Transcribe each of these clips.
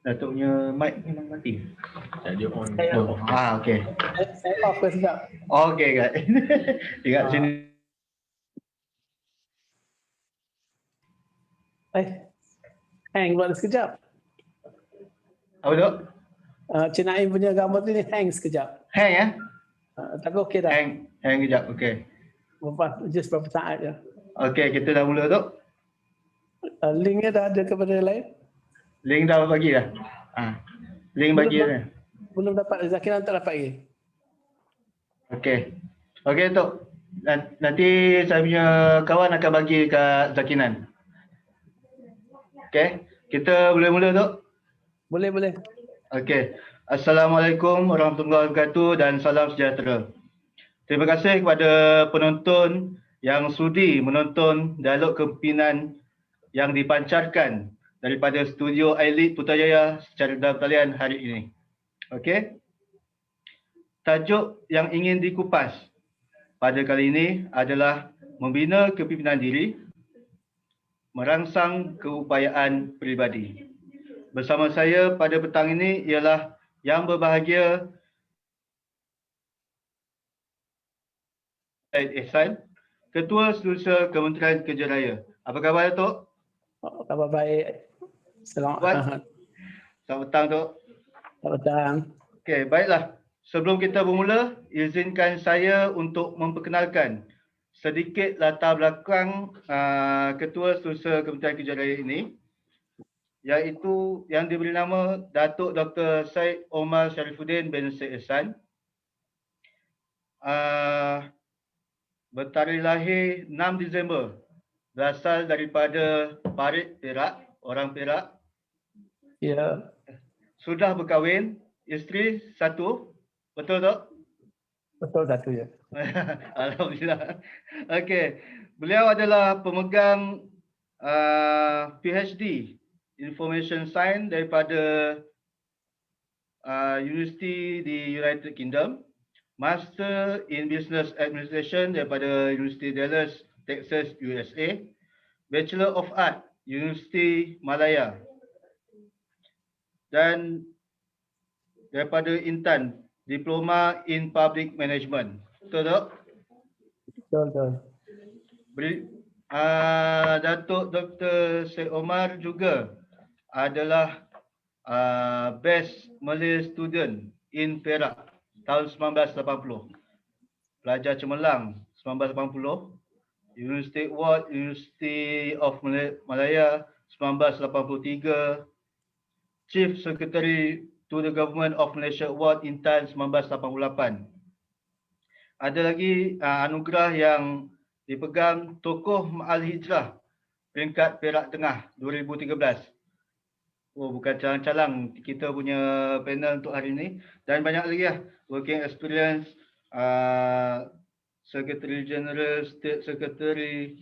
Datuk punya mic memang mati. Dia on. Oh, okey. Saya off ke sekejap. Okey, guys. Tengok sini. Hang pula sekejap. Apa tu? Cik Naim punya gambar tu ni hang sekejap. Hang ya? Tapi okey dah. Hang kejap. Okey. Just berapa saat je. Okey, kita dah mula tu. Linknya dah ada kepada lain? Link dah bagi dah. Link bagi dah. Belum dapat, Zakiran tak dapat lagi. Okey. Okey Tok. Nanti saya punya kawan akan bagi kat Zakinan. Okey. Kita boleh mula Tok? Boleh. Okey. Assalamualaikum warahmatullahi wabarakatuh dan salam sejahtera. Terima kasih kepada penonton yang sudi menonton dialog kepimpinan yang dipancarkan daripada studio Ailit Putrajaya secara dalam talian hari ini. Okey. Tajuk yang ingin dikupas pada kali ini adalah membina kepimpinan diri, merangsang keupayaan peribadi. Bersama saya pada petang ini ialah yang berbahagia Said Ehsan, Ketua Setiausaha Kementerian Kerja Raya. Apa khabar Tok? Khabar baik. Selamat petang Tok. Selamat petang. Okey, baiklah. Sebelum kita bermula, izinkan saya untuk memperkenalkan sedikit latar belakang Ketua Setiausaha Kementerian Kerja Raya ini, iaitu yang diberi nama Datuk Dr. Syed Omar Sharifuddin bin Syed Ehsan. Bertarikh lahir 6 Disember, berasal daripada Parit, Perak, orang Perak. Ya. Sudah berkahwin, isteri satu. Betul tak? Betul satu ya. Alhamdulillah. Okey. Beliau adalah pemegang PhD Information Science daripada University di United Kingdom. Master in Business Administration daripada University Dallas, Texas, USA. Bachelor of Art, University Malaya. Dan daripada Intan, Diploma in Public Management. Betul tak? Betul. Datuk Dr. Syed Omar juga adalah Best Malay Student in Perak tahun 1980. Pelajar cemerlang 1980. University Award, University of Malaya 1983. Chief Secretary to the Government of Malaysia Award Intan 1988. Ada lagi anugerah yang dipegang Tokoh Ma'al Hijrah peringkat Perak Tengah 2013. Oh, bukan calang-calang kita punya panel untuk hari ini. Dan banyak lagi lah. Working experience, Secretary General, State Secretary,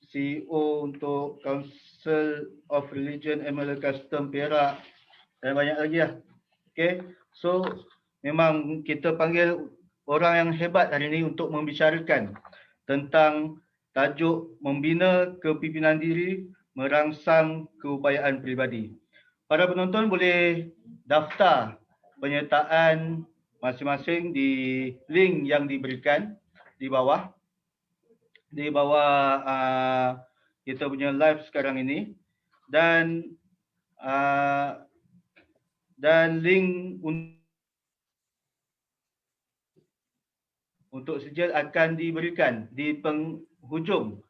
CEO untuk Council of Religion and Malay Custom Perak. Dan banyak lagi lah. Okay. So, memang kita panggil orang yang hebat hari ini untuk membicarakan tentang tajuk membina kepimpinan diri, merangsang keupayaan peribadi. Para penonton boleh daftar penyertaan masing-masing di link yang diberikan di bawah. Di bawah kita punya live sekarang ini. Dan link untuk sijil akan diberikan di penghujung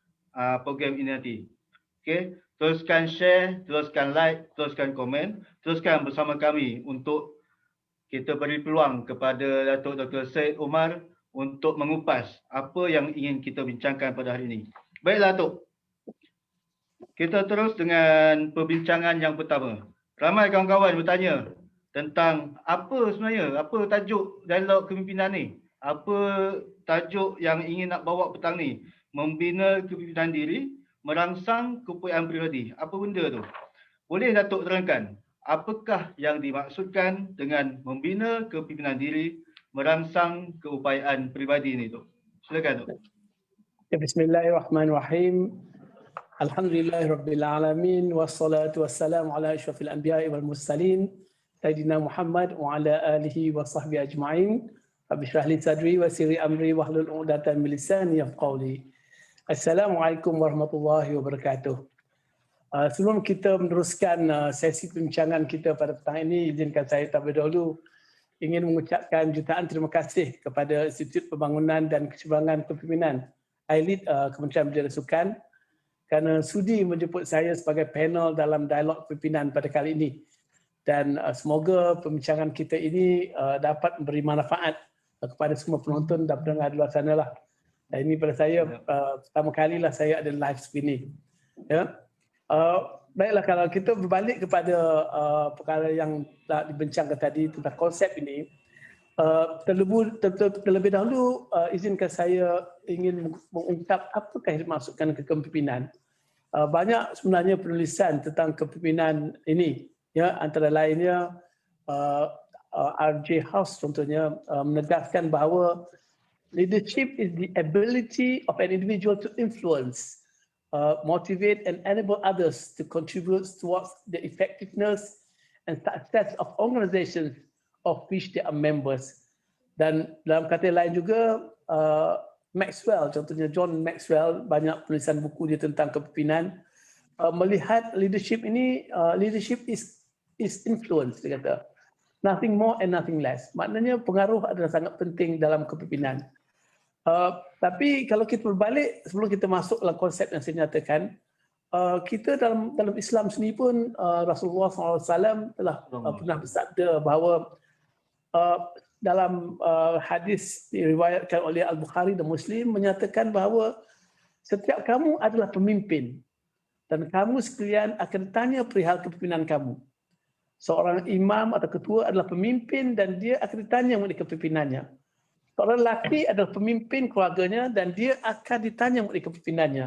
program ini nanti. Okey. Teruskan share, teruskan like, teruskan komen, teruskan bersama kami untuk kita beri peluang kepada Datuk Dr. Syed Omar untuk mengupas apa yang ingin kita bincangkan pada hari ini. Baiklah Datuk. Kita terus dengan perbincangan yang pertama. Ramai kawan-kawan bertanya tentang apa sebenarnya, apa tajuk dialog kepimpinan ni? Apa tajuk yang ingin nak bawa petang ni? Membina kepimpinan diri, merangsang keupayaan peribadi. Apa benda tu? Boleh Datuk terangkan apakah yang dimaksudkan dengan membina kepimpinan diri, merangsang keupayaan peribadi ni tu? Silakan Tok. Ya, Bismillahirrahmanirrahim. Alhamdulillahirabbil alamin wassalatu wassalamu ala asyrafil anbiya'i wal mursalin sayyidina Muhammad wa ala alihi wa sahbihi ajma'in. Rabbi shrah li sadri wa yassir amri wahlul 'uqdatam min lisani yafqahu qawli. Assalamualaikum warahmatullahi wabarakatuh. Sebelum kita meneruskan sesi perbincangan kita pada petang ini, izinkan saya terlebih dahulu ingin mengucapkan jutaan terima kasih kepada Institut Pembangunan dan Keseimbangan Kepimpinan ILID Kementerian Belia dan Sukan kerana sudi menjemput saya sebagai panel dalam dialog pimpinan pada kali ini. Dan semoga perbincangan kita ini dapat memberi manfaat kepada semua penonton dan pendengar di luar sana lah. Dan ini pada saya pertama kalilah saya ada live streaming. Ya. Baiklah, kalau kita berbalik kepada perkara yang telah dibincangkan tadi tentang konsep ini, terlebih dahulu izinkan saya ingin mengungkap apakah yang dimaksudkan kepimpinan. Banyak sebenarnya penulisan tentang kepimpinan ini, ya, antara lainnya R.J. House contohnya menegaskan bahawa leadership is the ability of an individual to influence, motivate and enable others to contribute towards the effectiveness and success of organizations of which they are members. Dan dalam kata lain juga Maxwell, contohnya John Maxwell, banyak penulisan buku dia tentang kepimpinan, melihat leadership ini, leadership is influence, dia kata. Nothing more and nothing less. Maknanya pengaruh adalah sangat penting dalam kepimpinan. Tapi kalau kita berbalik, sebelum kita masuk dalam konsep yang saya nyatakan, kita dalam Islam sendiri pun Rasulullah SAW telah pernah bersabda bahawa dalam hadis diriwayatkan oleh Al-Bukhari dan Muslim menyatakan bahawa setiap kamu adalah pemimpin dan kamu sekalian akan ditanya perihal kepimpinan kamu. Seorang imam atau ketua adalah pemimpin dan dia akan ditanya mengenai kepimpinannya. Seorang lelaki adalah pemimpin keluarganya dan dia akan ditanya mengenai kepimpinannya.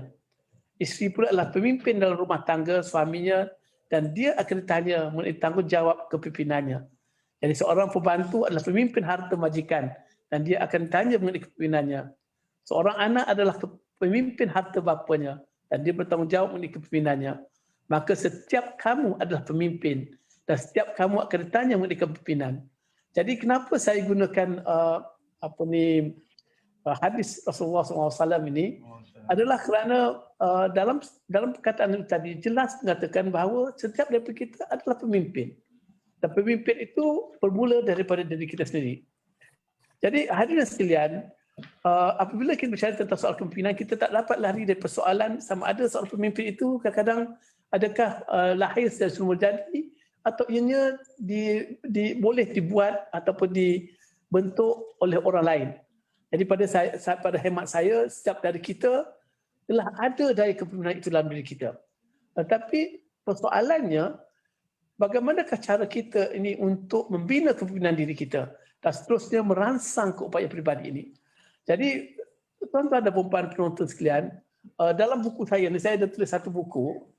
Isteri pula adalah pemimpin dalam rumah tangga suaminya dan dia akan ditanya mengenai tanggungjawab kepimpinannya. Jadi seorang pembantu adalah pemimpin harta majikan dan dia akan ditanya mengenai kepimpinannya. Seorang anak adalah pemimpin harta bapanya dan dia bertanggungjawab mengenai kepimpinannya. Maka setiap kamu adalah pemimpin dan setiap kamu akan ditanya mengenai kepimpinan. Jadi kenapa saya gunakan hadis Rasulullah SAW ini adalah kerana dalam perkataan tadi jelas mengatakan bahawa setiap daripada kita adalah pemimpin. Dan pemimpin itu bermula daripada diri kita sendiri. Jadi hadirin sekalian, apabila kita bercakap tentang soal kepimpinan, kita tak dapat lari dari persoalan sama ada soal pemimpin itu kadang-kadang adakah lahir secara semula jadi atau ianya boleh dibuat ataupun dibentuk oleh orang lain. Jadi pada hemat saya, setiap dari kita telah ada daya kepimpinan itu dalam diri kita. Tetapi persoalannya, bagaimanakah cara kita ini untuk membina kepimpinan diri kita dan seterusnya merangsang keupayaan peribadi ini. Jadi, tuan-tuan dan puan penonton sekalian, dalam buku saya ada tulis satu buku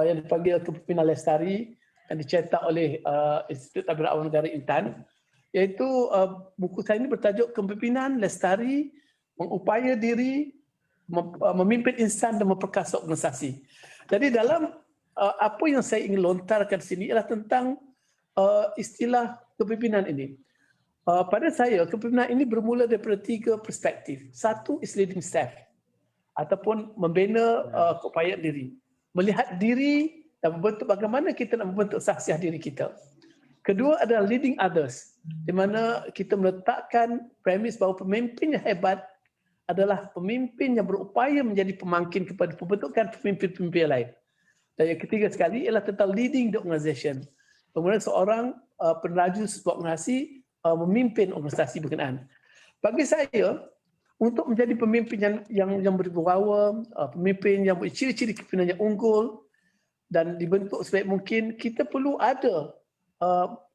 yang dipanggil Kepimpinan Lestari yang dicetak oleh Institut Tabir Awam Negara Intan, iaitu buku saya ini bertajuk Kepimpinan Lestari, Mengupaya Diri, Memimpin Insan dan Memperkasa Organisasi. Jadi dalam apa yang saya ingin lontarkan di sini ialah tentang istilah kepimpinan ini. Pada saya, kepimpinan ini bermula daripada 3 perspektif. Satu is leading staff ataupun membina keupayaan diri. Melihat diri dan membentuk bagaimana kita nak membentuk sahsiah diri kita. Kedua adalah leading others, di mana kita meletakkan premis bahawa pemimpin yang hebat adalah pemimpin yang berupaya menjadi pemangkin kepada pembentukan pemimpin-pemimpin lain. Dan yang ketiga sekali ialah tentang leading the organisation. Kemudian seorang peneraju sebuah organisasi memimpin organisasi berkenaan. Bagi saya, untuk menjadi pemimpin yang berwibawa, pemimpin yang berciri-ciri kepimpinan yang unggul dan dibentuk sebaik mungkin, kita perlu ada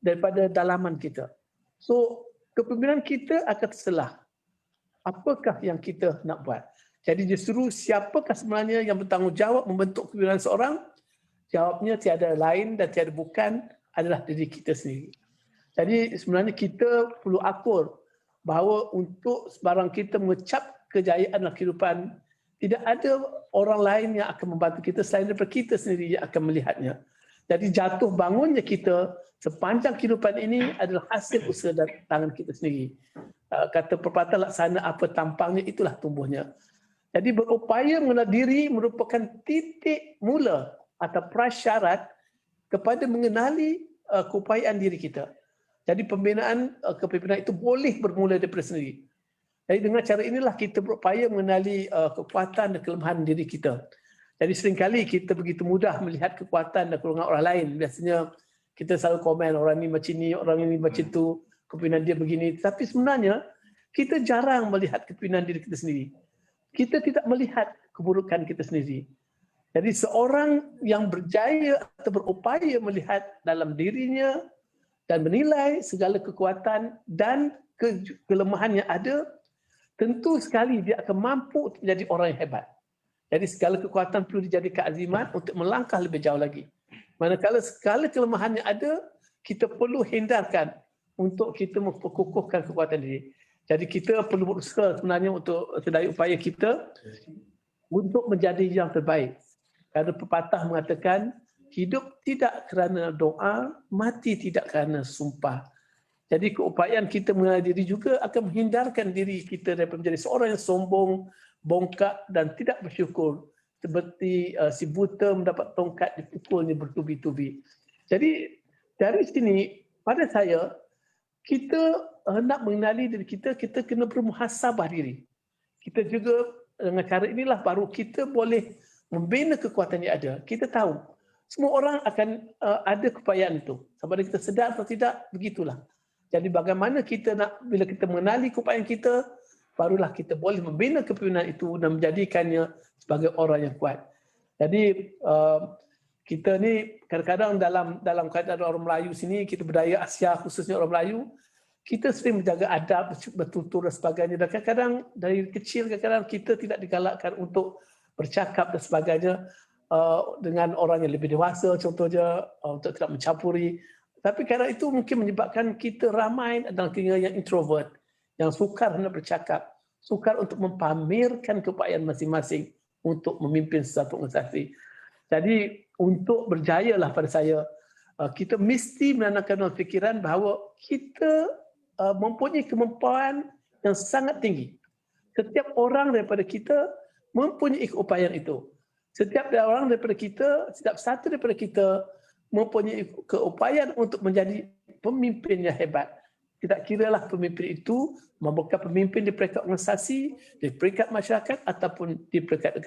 daripada dalaman kita. So, kepimpinan kita akan terselah. Apakah yang kita nak buat? Jadi justru siapakah sebenarnya yang bertanggungjawab membentuk kepimpinan seorang? Jawabnya tiada lain dan tiada bukan adalah diri kita sendiri. Jadi sebenarnya kita perlu akur bahawa untuk sebarang kita mengecap kejayaan dalam kehidupan tidak ada orang lain yang akan membantu kita selain daripada kita sendiri yang akan melihatnya. Jadi jatuh bangunnya kita sepanjang kehidupan ini adalah hasil usaha dan tangan kita sendiri. Kata pepatah, laksana apa tampangnya itulah tumbuhnya. Jadi berupaya mengenal diri merupakan titik mula atau prasyarat kepada mengenali keupayaan diri kita. Jadi pembinaan kepimpinan itu boleh bermula daripada sendiri. Jadi dengan cara inilah kita berupaya mengenali kekuatan dan kelemahan diri kita. Jadi seringkali kita begitu mudah melihat kekuatan dan kelemahan orang lain. Biasanya kita selalu komen orang ni macam ni, orang ini macam tu, kepimpinan dia begini. Tapi sebenarnya kita jarang melihat kepimpinan diri kita sendiri. Kita tidak melihat keburukan kita sendiri. Jadi seorang yang berjaya atau berupaya melihat dalam dirinya dan menilai segala kekuatan dan kelemahan yang ada, tentu sekali dia akan mampu untuk menjadi orang yang hebat. Jadi segala kekuatan perlu dijadikan azimat untuk melangkah lebih jauh lagi. Manakala segala kelemahan yang ada, kita perlu hindarkan untuk kita memperkukuhkan kekuatan diri. Jadi kita perlu berusaha sebenarnya untuk sedaya upaya kita untuk menjadi yang terbaik. Kerana pepatah mengatakan, hidup tidak kerana doa, mati tidak kerana sumpah. Jadi keupayaan kita mengenal diri juga akan menghindarkan diri kita daripada menjadi seorang yang sombong, bongkak dan tidak bersyukur. Seperti si buta mendapat tongkat dipukulnya bertubi-tubi. Jadi dari sini pada saya, kita hendak mengenali diri kita, kita kena bermuhasabah diri. Kita juga dengan cara inilah baru kita boleh membina kekuatan yang ada. Kita tahu semua orang akan ada keupayaan itu. Sama ada kita sedar atau tidak, begitulah. Jadi bagaimana kita nak, bila kita mengenali keupayaan kita, barulah kita boleh membina kepimpinan itu dan menjadikannya sebagai orang yang kuat. Jadi kita ni kadang-kadang dalam keadaan orang Melayu sini, kita budaya Asia khususnya orang Melayu, kita sering menjaga adab, bertutur dan sebagainya. Dan kadang-kadang dari kecil kadang-kadang kita tidak digalakkan untuk bercakap dan sebagainya dengan orang yang lebih dewasa, contohnya untuk tidak mencampuri. Tapi kerana itu mungkin menyebabkan kita ramai adalah yang introvert, yang sukar hendak bercakap, sukar untuk mempamerkan keupayaan masing-masing untuk memimpin sesuatu organisasi. Jadi untuk berjayalah pada saya, kita mesti menanamkan dalam fikiran bahawa kita mempunyai kemampuan yang sangat tinggi. Setiap orang daripada kita mempunyai keupayaan itu. Setiap orang daripada kita, setiap satu daripada kita mempunyai keupayaan untuk menjadi pemimpin yang hebat. Tidak kiralah pemimpin itu merupakan pemimpin di peringkat organisasi, di peringkat masyarakat ataupun di peringkat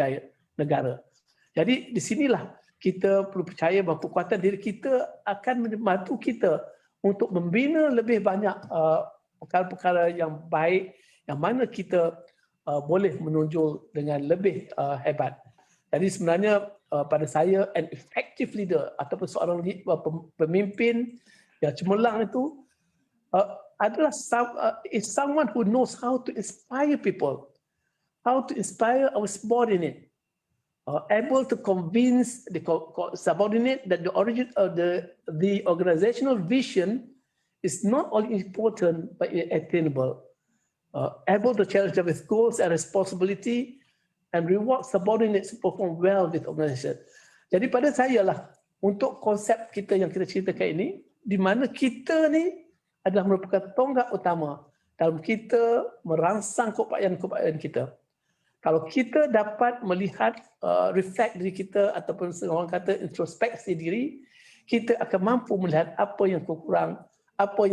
negara. Jadi di sinilah kita perlu percaya bahawa kekuatan diri kita akan membantu kita untuk membina lebih banyak perkara-perkara yang baik yang mana kita boleh menonjol dengan lebih hebat. Jadi sebenarnya pada saya, an effective leader ataupun seorang pemimpin yang cemerlang itu adalah is someone who knows how to inspire people, how to inspire our subordinate, able to convince the subordinate that the origin of the organizational vision is not only important but attainable, able to challenge them with goals and responsibility and reward subordinates who perform well with organization. Jadi pada saya lah, untuk konsep kita yang kita ceritakan ini, di mana kita ni adalah merupakan tonggak utama dalam kita merangsang keupayaan kita. Kalau kita dapat melihat, reflect diri kita ataupun orang kata introspeksi diri, kita akan mampu melihat apa yang kurang, apa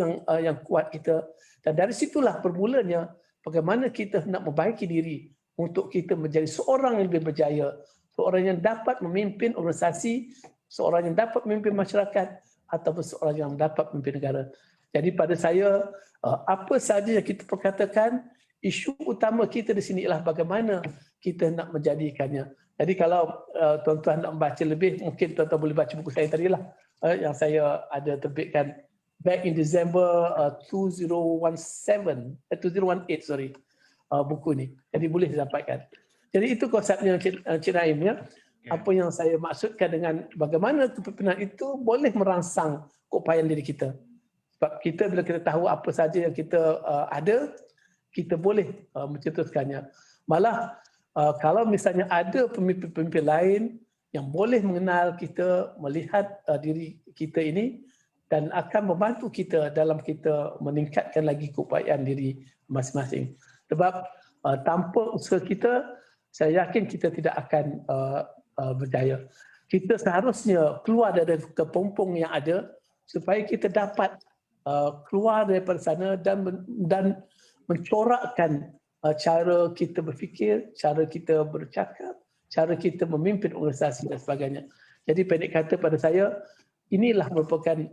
yang kuat kita. Dan dari situlah bermulanya bagaimana kita nak membaiki diri untuk kita menjadi seorang yang lebih berjaya, seorang yang dapat memimpin organisasi, seorang yang dapat memimpin masyarakat, ataupun seorang yang dapat memimpin negara. Jadi pada saya, apa sahaja yang kita perkatakan, isu utama kita di sini ialah bagaimana kita nak menjadikannya. Jadi kalau tuan-tuan nak membaca lebih, mungkin tuan-tuan boleh baca buku saya tadilah, yang saya ada terbitkan back in December 2018, buku ni. Jadi boleh didapatkan. Jadi itu konsepnya Cik Naim ya. Apa yang saya maksudkan dengan bagaimana kepimpinan itu boleh merangsang keupayaan diri kita. Sebab kita bila kita tahu apa saja yang kita ada, kita boleh mencetuskannya. Malah Kalau misalnya ada pemimpin-pemimpin lain yang boleh mengenal kita, melihat diri kita ini dan akan membantu kita dalam kita meningkatkan lagi keupayaan diri masing-masing. Sebab tanpa usaha kita, saya yakin kita tidak akan berjaya. Kita seharusnya keluar dari kepompong yang ada supaya kita dapat keluar daripada sana dan mencorakkan cara kita berfikir, cara kita bercakap, cara kita memimpin organisasi dan sebagainya. Jadi pendek kata pada saya, inilah merupakan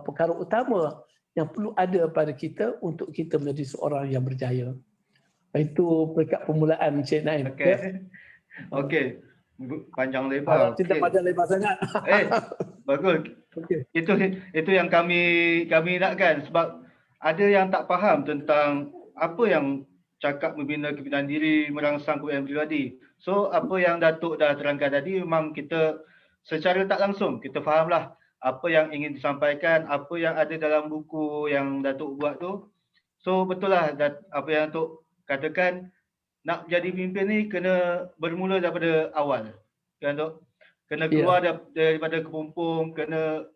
perkara utama yang perlu ada pada kita untuk kita menjadi seorang yang berjaya. Itu berkat permulaan Encik Naim. Okey. Okey. Panjang lebar. Harap tidak panjang lebar sangat. Bagus. Okay. Itu yang kami nakkan, sebab ada yang tak faham tentang apa yang cakap membina kebinaan diri, merangsang kebudayaan pribadi. So apa yang Datuk dah terangkan tadi, memang kita secara tak langsung kita fahamlah apa yang ingin disampaikan, apa yang ada dalam buku yang Datuk buat tu. So betul lah apa yang Datuk katakan, nak jadi pemimpin ni kena bermula daripada awal. Kan Datuk? Kena keluar daripada kepompong, kena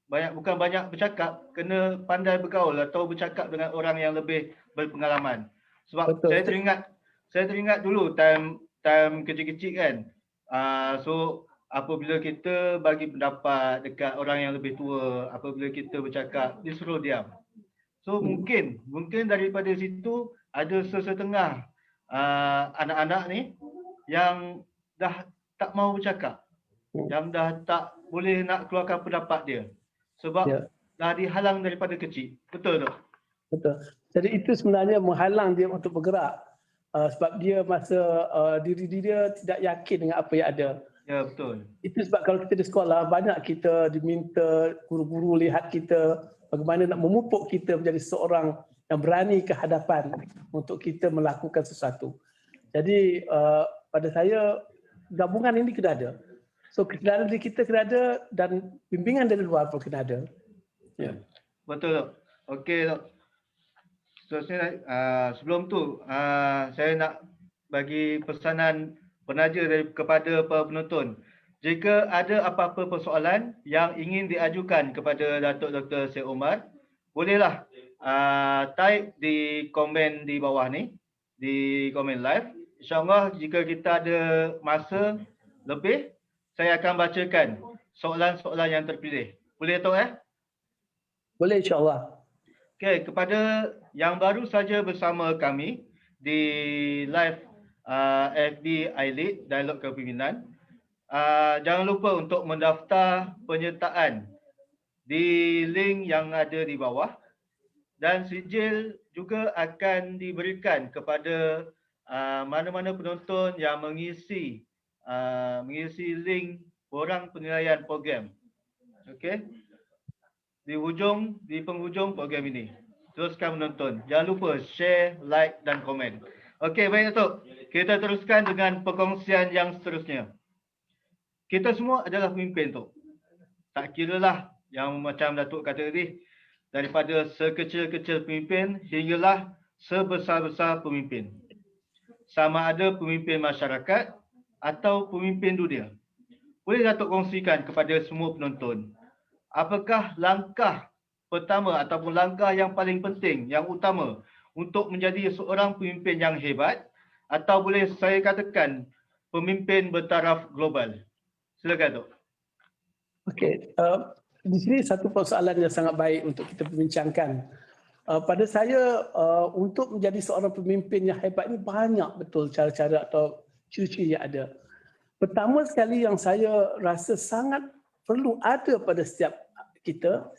bukan banyak bercakap, kena pandai bergaul atau bercakap dengan orang yang lebih berpengalaman. Sebab betul. Saya teringat dulu time kecil-kecil kan. So apabila kita bagi pendapat dekat orang yang lebih tua, apabila kita bercakap, dia suruh diam. So mungkin daripada situ ada sesetengah anak-anak ni yang dah tak mau bercakap, yang dah tak boleh nak keluarkan pendapat dia sebab dah dihalang daripada kecil. Betul tak? Betul. Jadi itu sebenarnya menghalang dia untuk bergerak sebab dia masa diri dia tidak yakin dengan apa yang ada. Ya, betul. Itu sebab kalau kita di sekolah, banyak kita diminta guru-guru lihat kita bagaimana nak memupuk kita menjadi seorang yang berani ke hadapan untuk kita melakukan sesuatu. Jadi pada saya gabungan ini kena ada. So kesedaran diri kita kena ada dan bimbingan dari luar pun kena ada. Ya. Betul. Okey. Seterusnya sebelum tu saya nak bagi pesanan penaja kepada para penonton. Jika ada apa-apa persoalan yang ingin diajukan kepada Datuk Dr. Syed Omar, bolehlah type di komen di bawah ni, di komen live. InsyaAllah jika kita ada masa lebih, saya akan bacakan soalan-soalan yang terpilih. Boleh Tok Boleh insyaAllah. Okey, kepada yang baru saja bersama kami di live FB iLead Dialog Kepimpinan, jangan lupa untuk mendaftar penyertaan di link yang ada di bawah, dan sijil juga akan diberikan kepada mana-mana penonton yang mengisi link borang penilaian program. Okey. Di penghujung program ini. Teruskan menonton. Jangan lupa share, like dan komen. Okey, baik Datuk. Kita teruskan dengan perkongsian yang seterusnya. Kita semua adalah pemimpin tu. Tak kiralah yang macam Datuk kata tadi, daripada sekecil-kecil pemimpin hinggalah sebesar-besar pemimpin. Sama ada pemimpin masyarakat atau pemimpin dunia. Boleh Datuk kongsikan kepada semua penonton, apakah langkah pertama ataupun langkah yang paling penting, yang utama untuk menjadi seorang pemimpin yang hebat, atau boleh saya katakan pemimpin bertaraf global? Silakan Datuk. Okey, di sini satu persoalan yang sangat baik untuk kita perbincangkan. Pada saya, untuk menjadi seorang pemimpin yang hebat ini banyak betul cara-cara atau ciri-ciri yang ada. Pertama sekali yang saya rasa sangat perlu ada pada setiap kita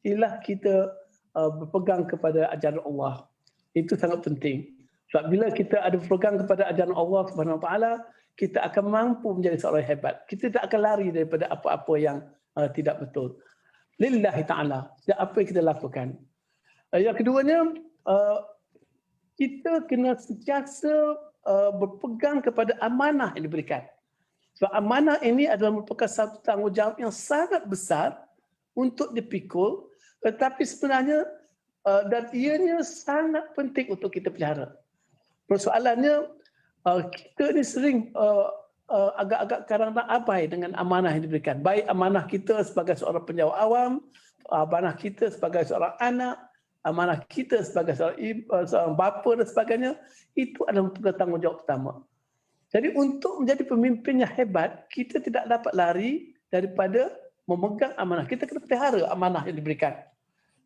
ialah kita berpegang kepada ajaran Allah. Itu sangat penting. Sebab bila kita ada berpegang kepada ajaran Allah Subhanahu Wa Taala, kita akan mampu menjadi seorang yang hebat. Kita tak akan lari daripada apa-apa yang tidak betul. Lillahi ta'ala, apa yang kita lakukan. Yang keduanya, kita kena sentiasa berpegang kepada amanah yang diberikan. Sebab amanah ini adalah merupakan satu tanggungjawab yang sangat besar untuk dipikul, tetapi sebenarnya dan ianya sangat penting untuk kita pelihara. Persoalannya, Kita ni sering agak-agak kadang-kadang abai dengan amanah yang diberikan. Baik amanah kita sebagai seorang penjawat awam, amanah kita sebagai seorang anak, amanah kita sebagai seorang bapa dan sebagainya, itu adalah merupakan tanggungjawab pertama. Jadi untuk menjadi pemimpin yang hebat, kita tidak dapat lari daripada memegang amanah. Kita kena pelihara amanah yang diberikan.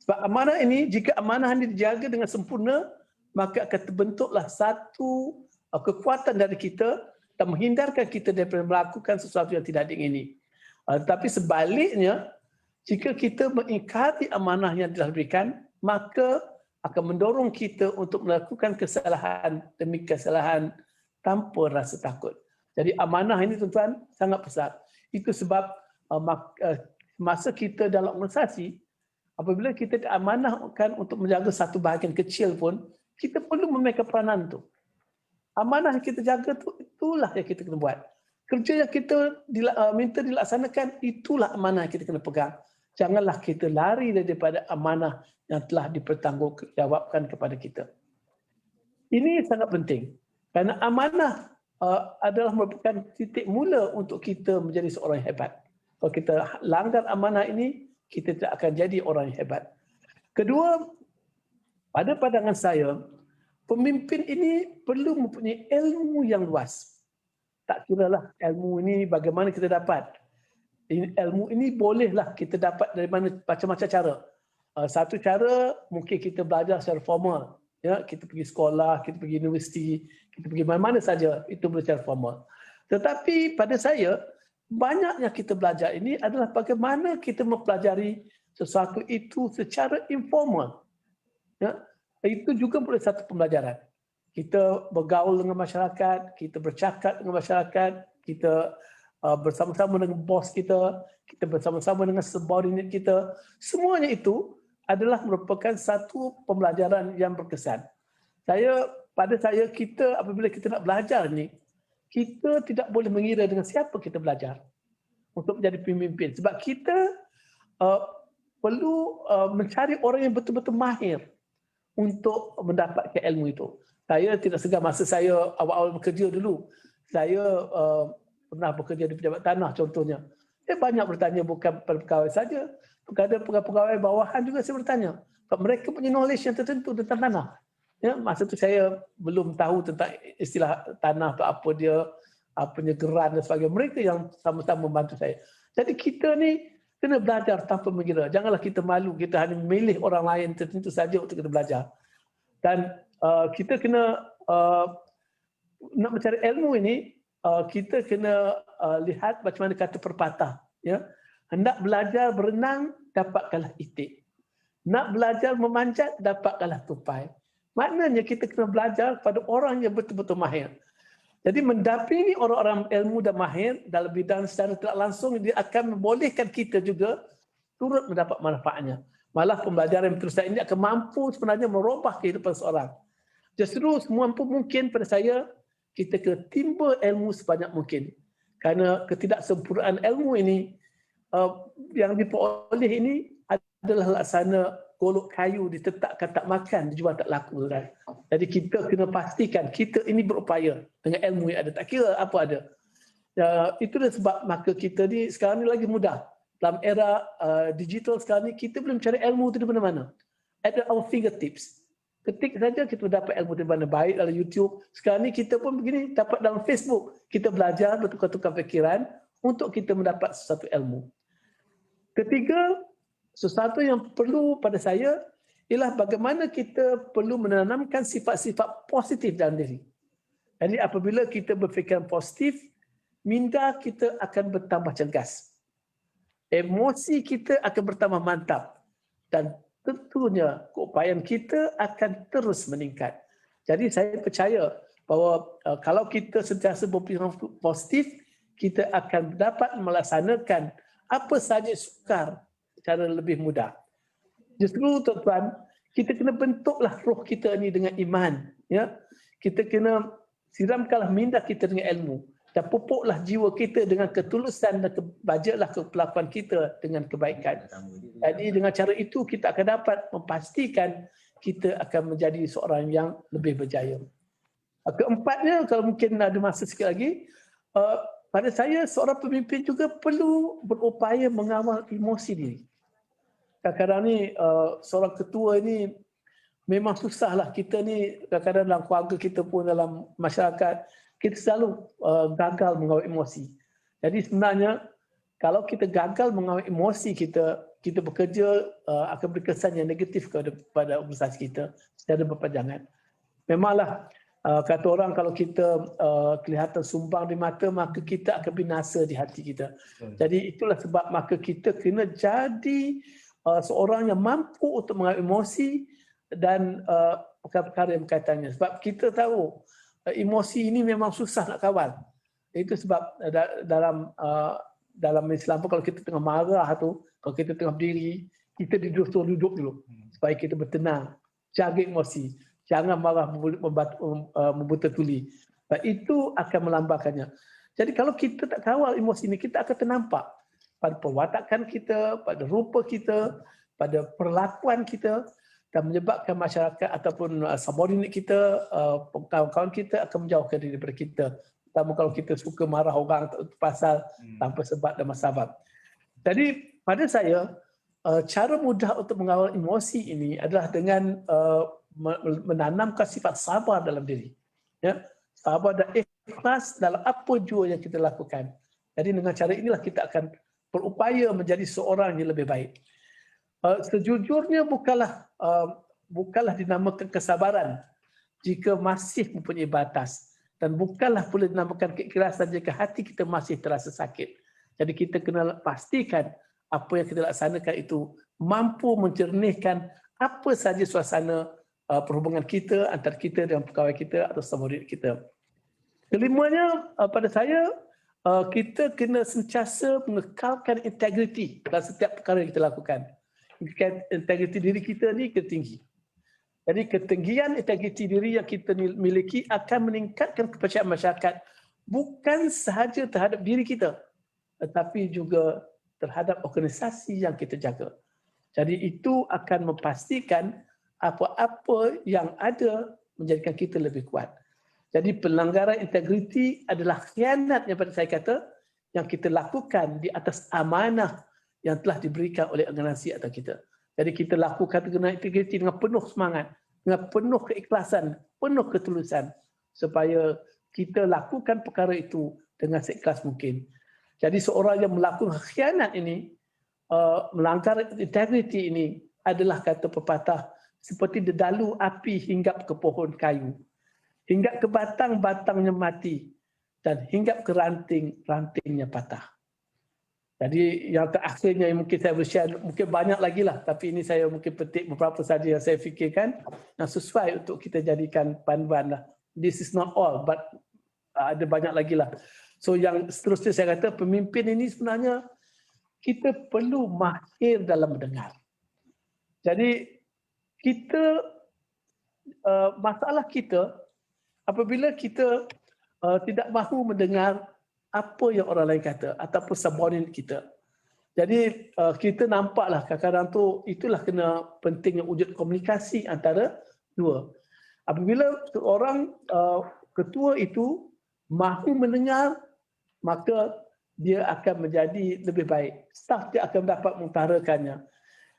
Sebab amanah ini, jika amanah ini dijaga dengan sempurna, maka akan terbentuklah satu kekuatan dari kita dan menghindarkan kita daripada melakukan sesuatu yang tidak diingini. Tetapi sebaliknya, jika kita mengingkari amanah yang telah diberikan, maka akan mendorong kita untuk melakukan kesalahan demi kesalahan tanpa rasa takut. Jadi amanah ini tuan-tuan sangat besar. Itu sebab masa kita dalam organisasi, apabila kita diamanahkan untuk menjaga satu bahagian kecil pun, kita perlu memainkan peranan itu. Amanah yang kita jaga tu, itulah yang kita kena buat. Kerja yang kita minta dilaksanakan, itulah amanah yang kita kena pegang. Janganlah kita lari daripada amanah yang telah dipertanggungjawabkan kepada kita. Ini sangat penting. Kerana amanah adalah merupakan titik mula untuk kita menjadi seorang yang hebat. Kalau kita langgar amanah ini, kita tidak akan jadi orang yang hebat. Kedua, pada pandangan saya, pemimpin ini perlu mempunyai ilmu yang luas. Tak kiralah ilmu ini bagaimana kita dapat. Ilmu ini bolehlah kita dapat dari mana macam-macam cara. Satu cara mungkin kita belajar secara formal. Ya, kita pergi sekolah, kita pergi universiti, kita pergi mana-mana saja, itu boleh secara formal. Tetapi pada saya, banyak yang kita belajar ini adalah bagaimana kita mempelajari sesuatu itu secara informal. Ya, itu juga boleh satu pembelajaran. Kita bergaul dengan masyarakat, kita bercakap dengan masyarakat, kita bersama-sama dengan bos kita, kita bersama-sama dengan subordinate kita. Semuanya itu adalah merupakan satu pembelajaran yang berkesan. Pada saya, kita apabila kita nak belajar ni, kita tidak boleh mengira dengan siapa kita belajar untuk menjadi pemimpin. Sebab kita perlu mencari orang yang betul-betul mahir untuk mendapatkan ilmu itu. Saya tidak segan masa saya awal-awal bekerja dulu. Saya pernah bekerja di pejabat tanah contohnya. Saya banyak bertanya bukan pada pegawai saja. Kepada pegawai bawahan juga saya bertanya. Sebab mereka punya knowledge yang tertentu tentang tanah. Ya, masa tu saya belum tahu tentang istilah tanah atau apa dia, apanya geran dan sebagainya. Mereka yang sama-sama membantu saya. Jadi kita ni kena belajar tanpa mengira. Janganlah kita malu, kita hanya memilih orang lain tertentu saja untuk kita belajar. Dan kita kena nak mencari ilmu ini, kita kena lihat macam mana kata pepatah. Ya? Hendak belajar berenang, dapatkanlah itik. Nak belajar memanjat, dapatkanlah tupai. Maknanya kita kena belajar pada orang yang betul-betul mahir. Jadi mendampingi orang-orang ilmu dan mahir dalam bidang secara tidak langsung, dia akan membolehkan kita juga turut mendapat manfaatnya. Malah pembelajaran yang berterusan ini akan mampu sebenarnya merubah kehidupan seorang. Justru semampu mungkin pada saya, kita kena timba ilmu sebanyak mungkin. Kerana ketidaksempurnaan ilmu ini, yang diperoleh ini adalah laksana golok kayu ditetapkan tak makan, dijual tak laku. Kan? Jadi kita kena pastikan kita ini berupaya dengan ilmu yang ada. Tak kira apa ada. Itulah sebab maka kita ni sekarang ni lagi mudah. Dalam era digital sekarang ni, kita boleh mencari ilmu itu di mana-mana. At our fingertips. Ketik saja kita dapat ilmu di mana. Baik dalam YouTube. Sekarang ni kita pun begini, dapat dalam Facebook. Kita belajar, bertukar-tukar fikiran untuk kita mendapat sesuatu ilmu. Ketiga, sesuatu yang perlu pada saya ialah bagaimana kita perlu menanamkan sifat-sifat positif dalam diri. Jadi apabila kita berfikiran positif, minda kita akan bertambah cergas. Emosi kita akan bertambah mantap. Dan tentunya keupayaan kita akan terus meningkat. Jadi saya percaya bahawa kalau kita sentiasa berfikiran positif, kita akan dapat melaksanakan apa sahaja sukar secara lebih mudah. Justru tuan-tuan, kita kena bentuklah roh kita ni dengan iman. Ya? Kita kena siramkanlah minda kita dengan ilmu. Dan pupuklah jiwa kita dengan ketulusan dan bajaklah kepelakuan kita dengan kebaikan. Jadi dengan cara itu kita akan dapat memastikan kita akan menjadi seorang yang lebih berjaya. Keempatnya, kalau mungkin ada masa sikit lagi, pada saya seorang pemimpin juga perlu berupaya mengawal emosi diri. Kadang-kadang ni seorang ketua ini memang susahlah. Kita ni kadang-kadang dalam keluarga kita pun, dalam masyarakat, kita selalu gagal mengawal emosi. Jadi sebenarnya kalau kita gagal mengawal emosi kita, kita bekerja akan berkesan yang negatif kepada organisasi kita secara berpanjangan. Memanglah kata orang, kalau kita kelihatan sumbang di mata, maka kita akan binasa di hati kita. Jadi itulah sebab maka kita kena jadi seorang yang mampu untuk mengawal emosi dan perkara-perkara yang berkaitannya. Sebab kita tahu emosi ini memang susah nak kawal. Itu sebab dalam Islam pun, kalau kita tengah marah tu, kalau kita tengah berdiri, kita disuruh duduk dulu supaya kita bertenang, jaga emosi, jangan marah membuta tuli. Itu akan melambakannya. Jadi kalau kita tak kawal emosi ini, kita akan ternampak pada perwatakan kita, pada rupa kita, pada perlakuan kita, dan menyebabkan masyarakat ataupun subordinate kita, kawan-kawan kita akan menjauhkan diri daripada kita. Terutama kalau kita suka marah orang pasal tanpa sebab dan masabab. Jadi pada saya, cara mudah untuk mengawal emosi ini adalah dengan menanamkan sifat sabar dalam diri. Ya, sabar dan ikhlas dalam apa jua yang kita lakukan. Jadi dengan cara inilah kita akan berupaya menjadi seorang yang lebih baik. Sejujurnya bukanlah dinamakan kesabaran jika masih mempunyai batas, dan bukanlah pula dinamakan keikhlasan jika hati kita masih terasa sakit. Jadi kita kena pastikan apa yang kita laksanakan itu mampu mencernihkan apa saja suasana perhubungan kita antara kita dengan pegawai kita atau subordinate kita. Kelimanya, pada saya, kita kena sentiasa mengekalkan integriti dalam setiap perkara yang kita lakukan. Integriti diri kita ni kena tinggi. Jadi ketinggian integriti diri yang kita miliki akan meningkatkan kepercayaan masyarakat, bukan sahaja terhadap diri kita, tetapi juga terhadap organisasi yang kita jaga. Jadi itu akan memastikan apa-apa yang ada menjadikan kita lebih kuat. Jadi pelanggaran integriti adalah khianat yang pada saya kata yang kita lakukan di atas amanah yang telah diberikan oleh organisasi atau kita. Jadi kita lakukan dengan integriti dengan penuh semangat, dengan penuh keikhlasan, penuh ketulusan, supaya kita lakukan perkara itu dengan seikhlas mungkin. Jadi seorang yang melakukan khianat ini, melanggar integriti ini, adalah kata pepatah seperti dedalu api hinggap ke pohon kayu, hinggap ke batang-batangnya mati, dan hinggap ke ranting-rantingnya patah. Jadi yang terakhirnya yang mungkin saya bershare, mungkin banyak lagi lah, tapi ini saya mungkin petik beberapa saja yang saya fikirkan yang sesuai untuk kita jadikan panduan lah. This is not all, but ada banyak lagi lah. So yang seterusnya saya kata, pemimpin ini sebenarnya kita perlu mahir dalam mendengar. Jadi kita, masalah kita apabila kita tidak mahu mendengar apa yang orang lain kata ataupun subordinate kita. Jadi kita nampaklah kadang-kadang tu itulah kena pentingnya wujud komunikasi antara dua. Apabila seorang ketua itu mahu mendengar, maka dia akan menjadi lebih baik. Staf dia akan dapat mengutarakannya.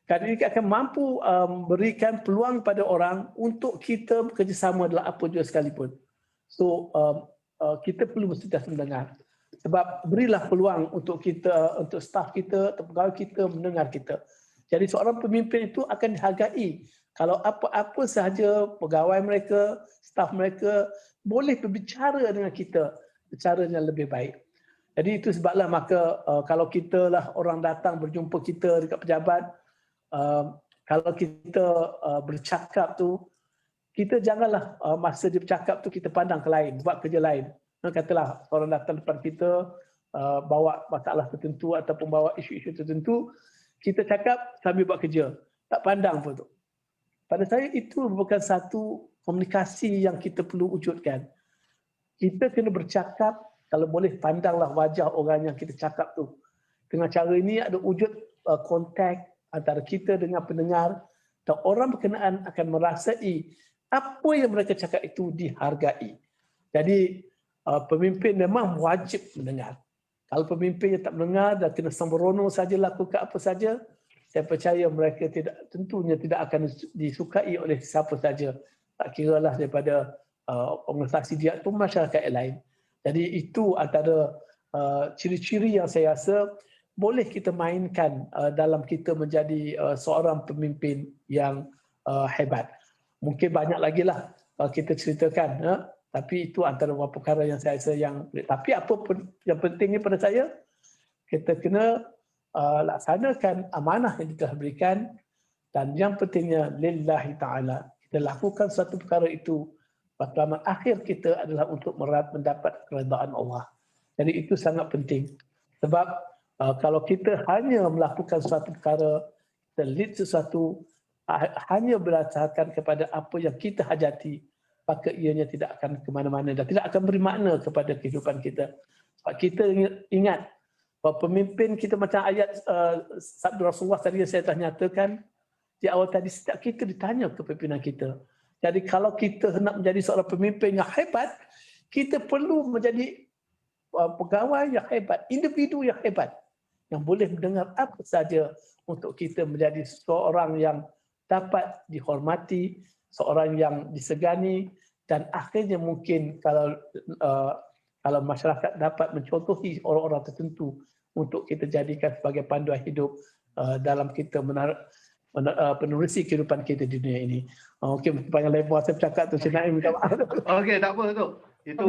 Kerana dia akan mampu berikan peluang pada orang untuk kita bekerjasama dalam apa jua sekalipun. So kita perlu sentiasa mendengar. Sebab berilah peluang untuk kita, untuk staf kita, atau pegawai kita mendengar kita. Jadi seorang pemimpin itu akan dihargai kalau apa-apa sahaja pegawai mereka, staf mereka boleh berbicara dengan kita secara yang lebih baik. Jadi itu sebablah maka kalau kita lah orang datang berjumpa kita dekat pejabat, kalau kita bercakap tu, kita janganlah masa dia bercakap tu kita pandang ke lain, buat kerja lain. Katalah orang datang depan kita bawa masalah tertentu ataupun bawa isu-isu tertentu, kita cakap sambil buat kerja, tak pandang pun tu. Pada saya itu merupakan satu komunikasi yang kita perlu wujudkan. Kita kena bercakap, kalau boleh pandanglah wajah orang yang kita cakap tu. Dengan cara ini ada wujud kontak antara kita dengan pendengar, dan orang berkenaan akan merasai apa yang mereka cakap itu dihargai. Jadi pemimpin memang wajib mendengar. Kalau pemimpin yang tak mendengar dan kena sembrono saja lakukan apa saja, saya percaya mereka tentunya tidak akan disukai oleh siapa saja. Tak kiralah daripada organisasi dia atau masyarakat yang lain. Jadi itu antara ciri-ciri yang saya rasa boleh kita mainkan dalam kita menjadi seorang pemimpin yang hebat. Mungkin banyak lagi lah kita ceritakan. Tapi itu antara beberapa perkara yang saya rasa yang... Tapi apa pun yang pentingnya pada saya, kita kena laksanakan amanah yang telah berikan, dan yang pentingnya lillahi ta'ala. Kita lakukan satu perkara itu, matlamat akhir kita adalah untuk mendapat keredaan Allah. Jadi itu sangat penting. Sebab kalau kita hanya melakukan suatu perkara, kita lead sesuatu, hanya berdasarkan kepada apa yang kita hajati, maka ianya tidak akan ke mana-mana dan tidak akan beri makna kepada kehidupan kita. Sebab kita ingat bahawa pemimpin kita macam ayat sabda Rasulullah tadi yang saya telah nyatakan di awal tadi, setiap kita ditanya kepimpinan kita. Jadi kalau kita nak menjadi seorang pemimpin yang hebat, kita perlu menjadi pegawai yang hebat, individu yang hebat, yang boleh mendengar apa saja untuk kita menjadi seorang yang dapat dihormati, seorang yang disegani, dan akhirnya mungkin kalau masyarakat dapat mencontohi orang-orang tertentu untuk kita jadikan sebagai panduan hidup dalam kita penerusi kehidupan kita di dunia ini. Okey, panjang lebar saya bercakap tu, saya nak minta maaf. Okey, tak apa tu. Itu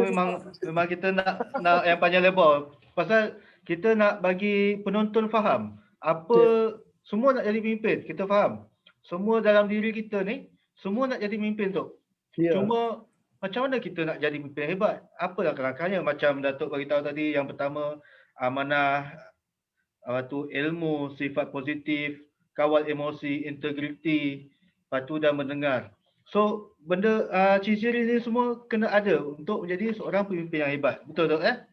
memang kita nak yang panjang lebar. Pasal kita nak bagi penonton faham apa semua nak jadi pemimpin, kita faham. Semua dalam diri kita ni, semua nak jadi pemimpin tu. Cuma macam mana kita nak jadi pemimpin hebat? Apalah kerangkanya? Macam Datuk beritahu tadi, yang pertama amanah, ilmu, sifat positif, kawal emosi, integriti, lepas tu dan mendengar. So benda ciri-ciri ni semua kena ada untuk menjadi seorang pemimpin yang hebat. Betul tak?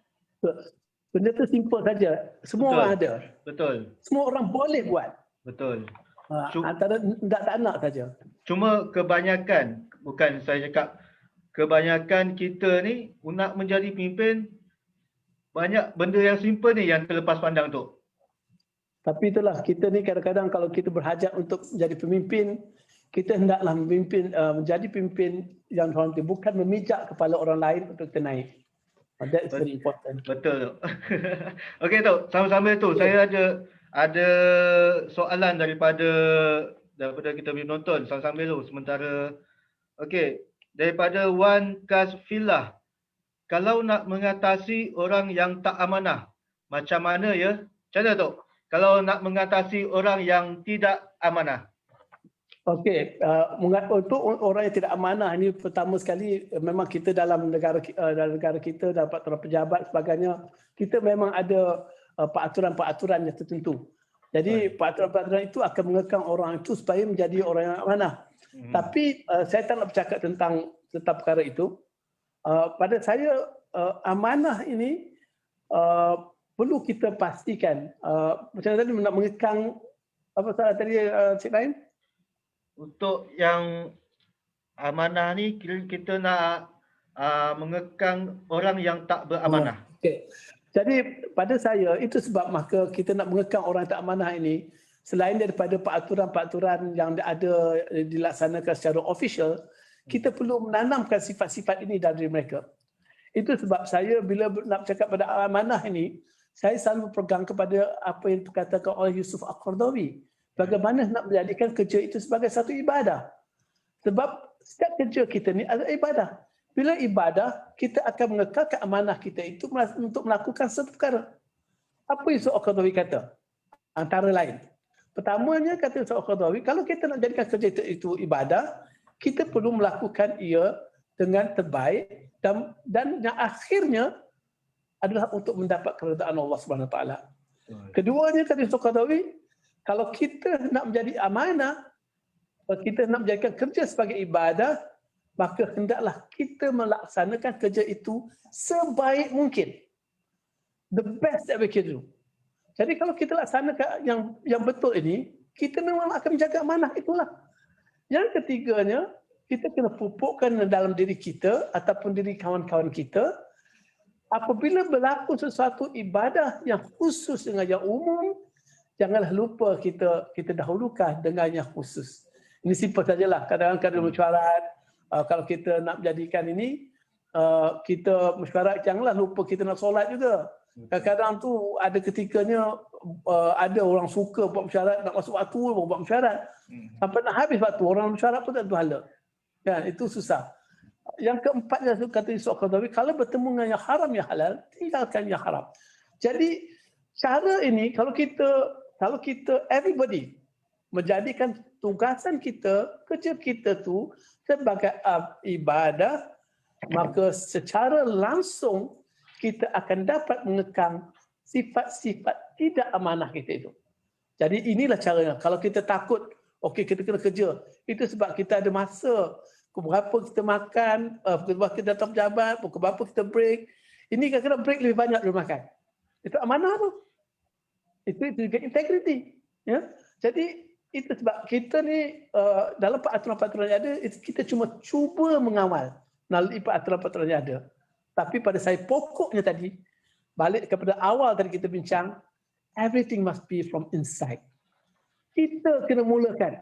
Benda tu simple saja. Semua orang ada. Betul. Semua orang boleh buat. Betul. Antara tak nak saja. Cuma kebanyakan, bukan saya cakap, kebanyakan kita ni nak menjadi pemimpin, banyak benda yang simple ni yang terlepas pandang tu. Tapi itulah, kita ni kadang-kadang kalau kita berhajat untuk menjadi pemimpin, kita hendaklah menjadi pemimpin yang hormati, bukan memijak kepala orang lain untuk kita naik. That's very important. Betul. Okey tu, sama-sama tu. Saya ada soalan daripada kita menonton sama-sama tu sementara. Okey, daripada Wan Kasfilah. Kalau nak mengatasi orang yang tak amanah, macam mana ya? Macam mana tu? Kalau nak mengatasi orang yang tidak amanah. Okey, untuk orang yang tidak amanah ini, pertama sekali memang kita dalam negara kita, dalam peraturan pejabat sebagainya, kita memang ada peraturan-peraturan yang tertentu. Jadi peraturan-peraturan itu akan mengekang orang itu supaya menjadi orang yang amanah. Tapi saya tak nak bercakap tentang perkara itu. Pada saya amanah ini perlu kita pastikan. Macam tadi nak mengekang apa salah tadi Cik Naim? Untuk yang amanah ni kita nak mengekang orang yang tak beramanah. Okay. Jadi pada saya itu sebab maka kita nak mengekang orang yang tak amanah ini, selain daripada peraturan-peraturan yang ada dilaksanakan secara official, kita perlu menanamkan sifat-sifat ini dari mereka. Itu sebab saya bila nak bercakap pada amanah ini, saya selalu berpegang kepada apa yang dikatakan oleh Yusuf Al-Qaradawi. Bagaimana nak menjadikan kerja itu sebagai satu ibadah. Sebab setiap kerja kita ni adalah ibadah. Bila ibadah, kita akan mengekalkan amanah kita itu untuk melakukan satu perkara. Apa Yusuf Al-Qaradawi kata? Antara lain. Pertamanya kata Yusuf Al-Qaradawi, kalau kita nak jadikan kerja itu ibadah, kita perlu melakukan ia dengan terbaik dan yang akhirnya adalah untuk mendapat keredaan Allah Subhanahu Wa Taala. Keduanya kata Yusuf Al-Qaradawi, kalau kita nak menjadi amanah, kita nak menjadikan kerja sebagai ibadah, maka hendaklah kita melaksanakan kerja itu sebaik mungkin. The best that we can do. Jadi kalau kita laksanakan yang betul ini, kita memang akan menjaga amanah itulah. Yang ketiganya, kita kena pupukkan dalam diri kita ataupun diri kawan-kawan kita. Apabila berlaku sesuatu ibadah yang khusus dengan yang umum, janganlah lupa kita dahulukan dengan yang khusus. Ini simple sajalah. Kadang-kadang mesyuarat, kalau kita nak menjadikan ini, kita mesyuarat, janganlah lupa kita nak solat juga. Kadang-kadang tu ada ketikanya ada orang suka buat mesyuarat, nak masuk waktu buat mesyuarat. Sampai nak habis waktu, orang mesyuarat pun tak ada pahala. Kan, itu susah. Yang keempatnya kata Yusuf Qaradawi, kalau bertemu dengan yang haram yang halal, tinggalkan yang haram. Jadi cara ini kalau kita everybody menjadikan tugasan kita, kerja kita tu sebagai ibadah, maka secara langsung kita akan dapat mengekang sifat-sifat tidak amanah kita itu. Jadi inilah caranya. Kalau kita takut, okey kita kena kerja. Itu sebab kita ada masa. Pukul berapa kita makan, pukul berapa kita datang pejabat, pukul berapa kita break. Ini kadang-kadang break lebih banyak daripada makan. Itu amanah tu. Itu juga integrity. Ya? Jadi itu sebab kita ni dalam peraturan-peraturan yang ada, kita cuma cuba mengawal melalui peraturan-peraturan yang ada. Tapi pada saya pokoknya tadi, balik kepada awal tadi kita bincang, everything must be from inside. Kita kena mulakan.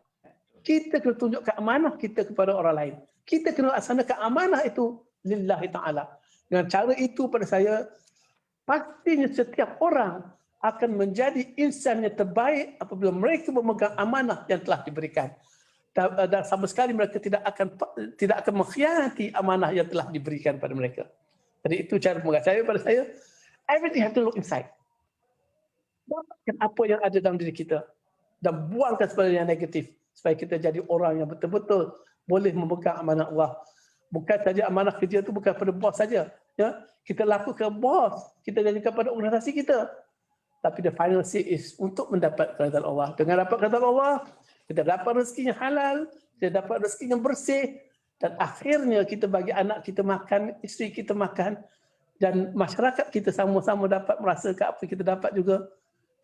Kita kena tunjukkan amanah kita kepada orang lain. Kita kena laksanakan amanah itu lillahi ta'ala. Dengan cara itu pada saya, pastinya setiap orang akan menjadi insan yang terbaik apabila mereka memegang amanah yang telah diberikan. Dan sama sekali mereka tidak akan mengkhianati amanah yang telah diberikan pada mereka. Jadi itu cara pengajaran pada saya. Everything have to look inside. Dapatkan apa yang ada dalam diri kita dan buangkan segala yang negatif supaya kita jadi orang yang betul-betul boleh memegang amanah Allah. Bukan saja amanah kerja itu bukan pada bos saja, ya. Kita lakukan bos, kita jadikan pada organisasi kita. Tapi the final say is untuk mendapat keridhaan Allah. Dengan dapat keridhaan Allah, kita dapat rezeki yang halal, kita dapat rezeki yang bersih, dan akhirnya kita bagi anak kita makan, isteri kita makan, dan masyarakat kita sama-sama dapat merasakan apa kita dapat juga,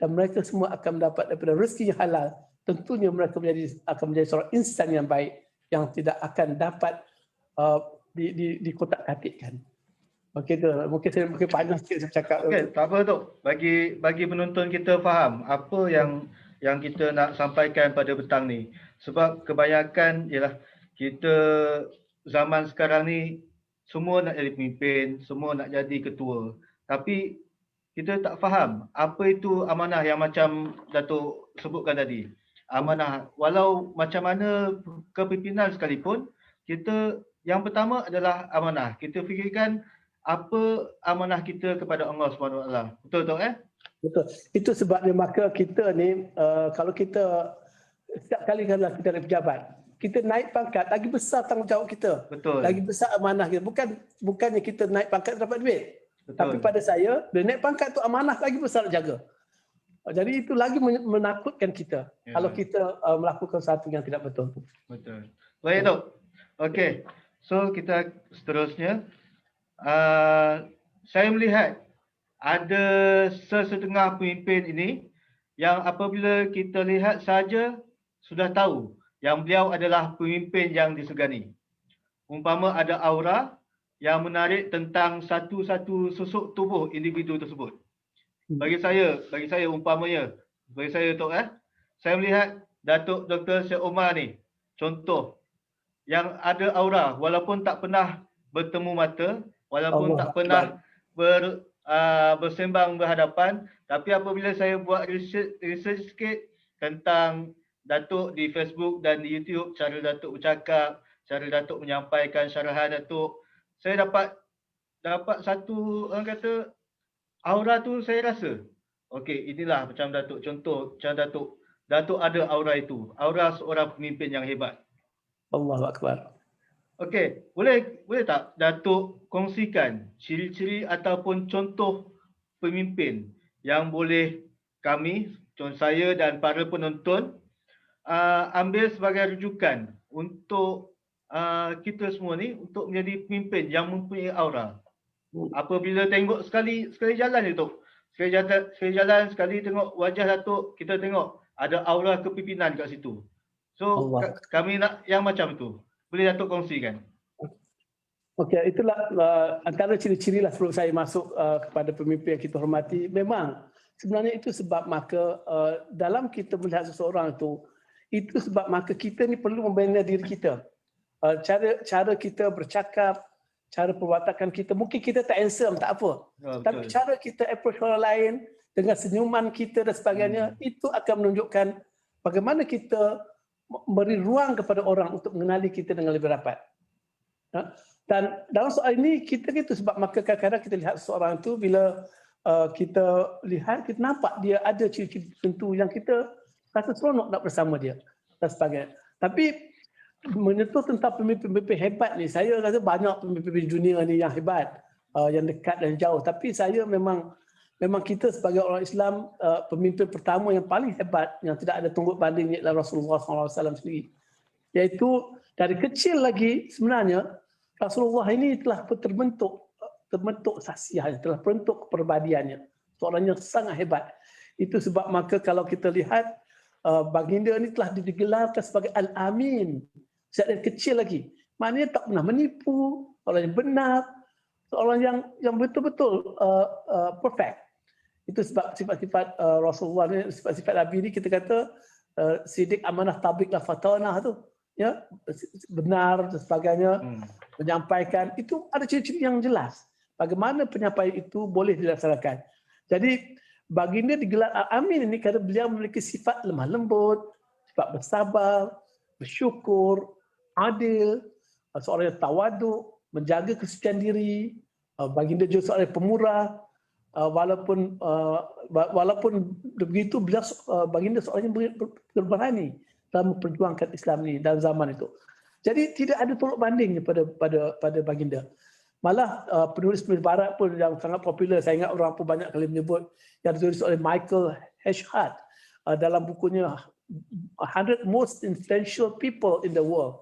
dan mereka semua akan mendapat daripada rezeki yang halal. Tentunya mereka akan menjadi seorang insan yang baik yang tidak akan dapat dikotak-katikkan. Mungkin panjang sikit saya cakap. Okey, tak apa tu. Bagi penonton kita faham apa yang kita nak sampaikan pada petang ni. Sebab kebanyakan ialah kita zaman sekarang ni semua nak jadi pemimpin, semua nak jadi ketua. Tapi kita tak faham apa itu amanah yang macam Datuk sebutkan tadi. Amanah, walau macam mana kepimpinan sekalipun, kita yang pertama adalah amanah. Kita fikirkan apa amanah kita kepada Allah Subhanahu Wa Taala. Betul tak Betul. Itu sebabnya maka kita ni kalau kita setiap kali kalau kita ada pejabat, kita naik pangkat, lagi besar tanggungjawab kita. Betul. Lagi besar amanah kita. Bukannya kita naik pangkat dapat duit. Betul. Tapi pada saya, bila naik pangkat tu amanah lagi besar jaga. Jadi itu lagi menakutkan kita kalau kita melakukan sesuatu yang tidak betul. Betul. Baik Tok. Okey. So kita seterusnya. Saya melihat ada sesetengah pemimpin ini yang apabila kita lihat saja sudah tahu yang beliau adalah pemimpin yang disegani. Umpama ada aura yang menarik tentang satu-satu susuk tubuh individu tersebut. Bagi saya umpamanya, bagi saya Tok saya melihat Datuk Dr. Syed Omar ni contoh yang ada aura walaupun tak pernah bertemu mata, walaupun Allah tak pernah bersembang berhadapan, tapi apabila saya buat research sikit tentang Datuk di Facebook dan di YouTube, cara Datuk bercakap, cara Datuk menyampaikan syarahan Datuk, saya dapat satu orang kata aura tu saya rasa. Okey, inilah macam Datuk contoh, macam Datuk ada aura itu, aura seorang pemimpin yang hebat. Allahu Akbar. Okey, boleh tak Datuk kongsikan ciri-ciri ataupun contoh pemimpin yang boleh kami, contoh saya dan para penonton ambil sebagai rujukan untuk kita semua ni untuk menjadi pemimpin yang mempunyai aura. Apabila tengok sekali jalan je Tok. Sekali jalan, sekali tengok wajah Datuk, kita tengok ada aura kepimpinan kat situ. So kami nak yang macam tu. Boleh Datuk kongsikan? Okey, itulah antara ciri-ciri lah sebelum saya masuk kepada pemimpin yang kita hormati. Memang sebenarnya itu sebab maka dalam kita melihat seseorang itu sebab maka kita ni perlu membina diri kita. Cara kita bercakap, cara perwatakan kita, mungkin kita tak handsome, tak apa. Tapi cara kita approach orang lain dengan senyuman kita dan sebagainya, itu akan menunjukkan bagaimana kita beri ruang kepada orang untuk mengenali kita dengan lebih rapat. Dan dalam soal ini kita gitu sebab maka kadang-kadang kita lihat seseorang itu bila kita lihat, kita nampak dia ada ciri-ciri tertentu yang kita rasa seronok nak bersama dia dan sebagainya. Tapi menyentuh tentang pemimpin-pemimpin hebat ni, saya rasa banyak pemimpin junior ni yang hebat, yang dekat dan jauh. Tapi saya memang kita sebagai orang Islam, pemimpin pertama yang paling hebat yang tidak ada tunggut banding ialah Rasulullah SAW sendiri. Iaitu dari kecil lagi sebenarnya Rasulullah ini telah terbentuk sahsiahnya, telah terbentuk kepribadiannya. Seorang yang sangat hebat. Itu sebab maka kalau kita lihat baginda ini telah digelarkan sebagai Al-Amin sejak dari kecil lagi. Maknanya tak pernah menipu, orang yang benar, seorang yang betul-betul perfect. Itu sebab sifat-sifat Rasulullah ni, sifat-sifat Nabi ni kita kata sidik, amanah, tabik, lafatanah tu. Ya, benar dan sebagainya, menyampaikan, itu ada ciri-ciri yang jelas bagaimana penyampaian itu boleh dilaksanakan. Jadi baginda digelar Al-Amin ini kerana beliau memiliki sifat lemah lembut, sifat bersabar, bersyukur, adil, seorang yang tawaduk, menjaga kesucian diri. Baginda juga seorang yang pemurah, walaupun begitu beliau baginda seorang yang berani dalam memperjuangkan Islam ini dalam zaman itu. Jadi tidak ada tolak banding pada baginda. Malah penulis-penulis barat pun yang sangat popular, saya ingat orang pun banyak kali menyebut, yang ditulis oleh Michael Heshad dalam bukunya 100 Most Influential People in the World.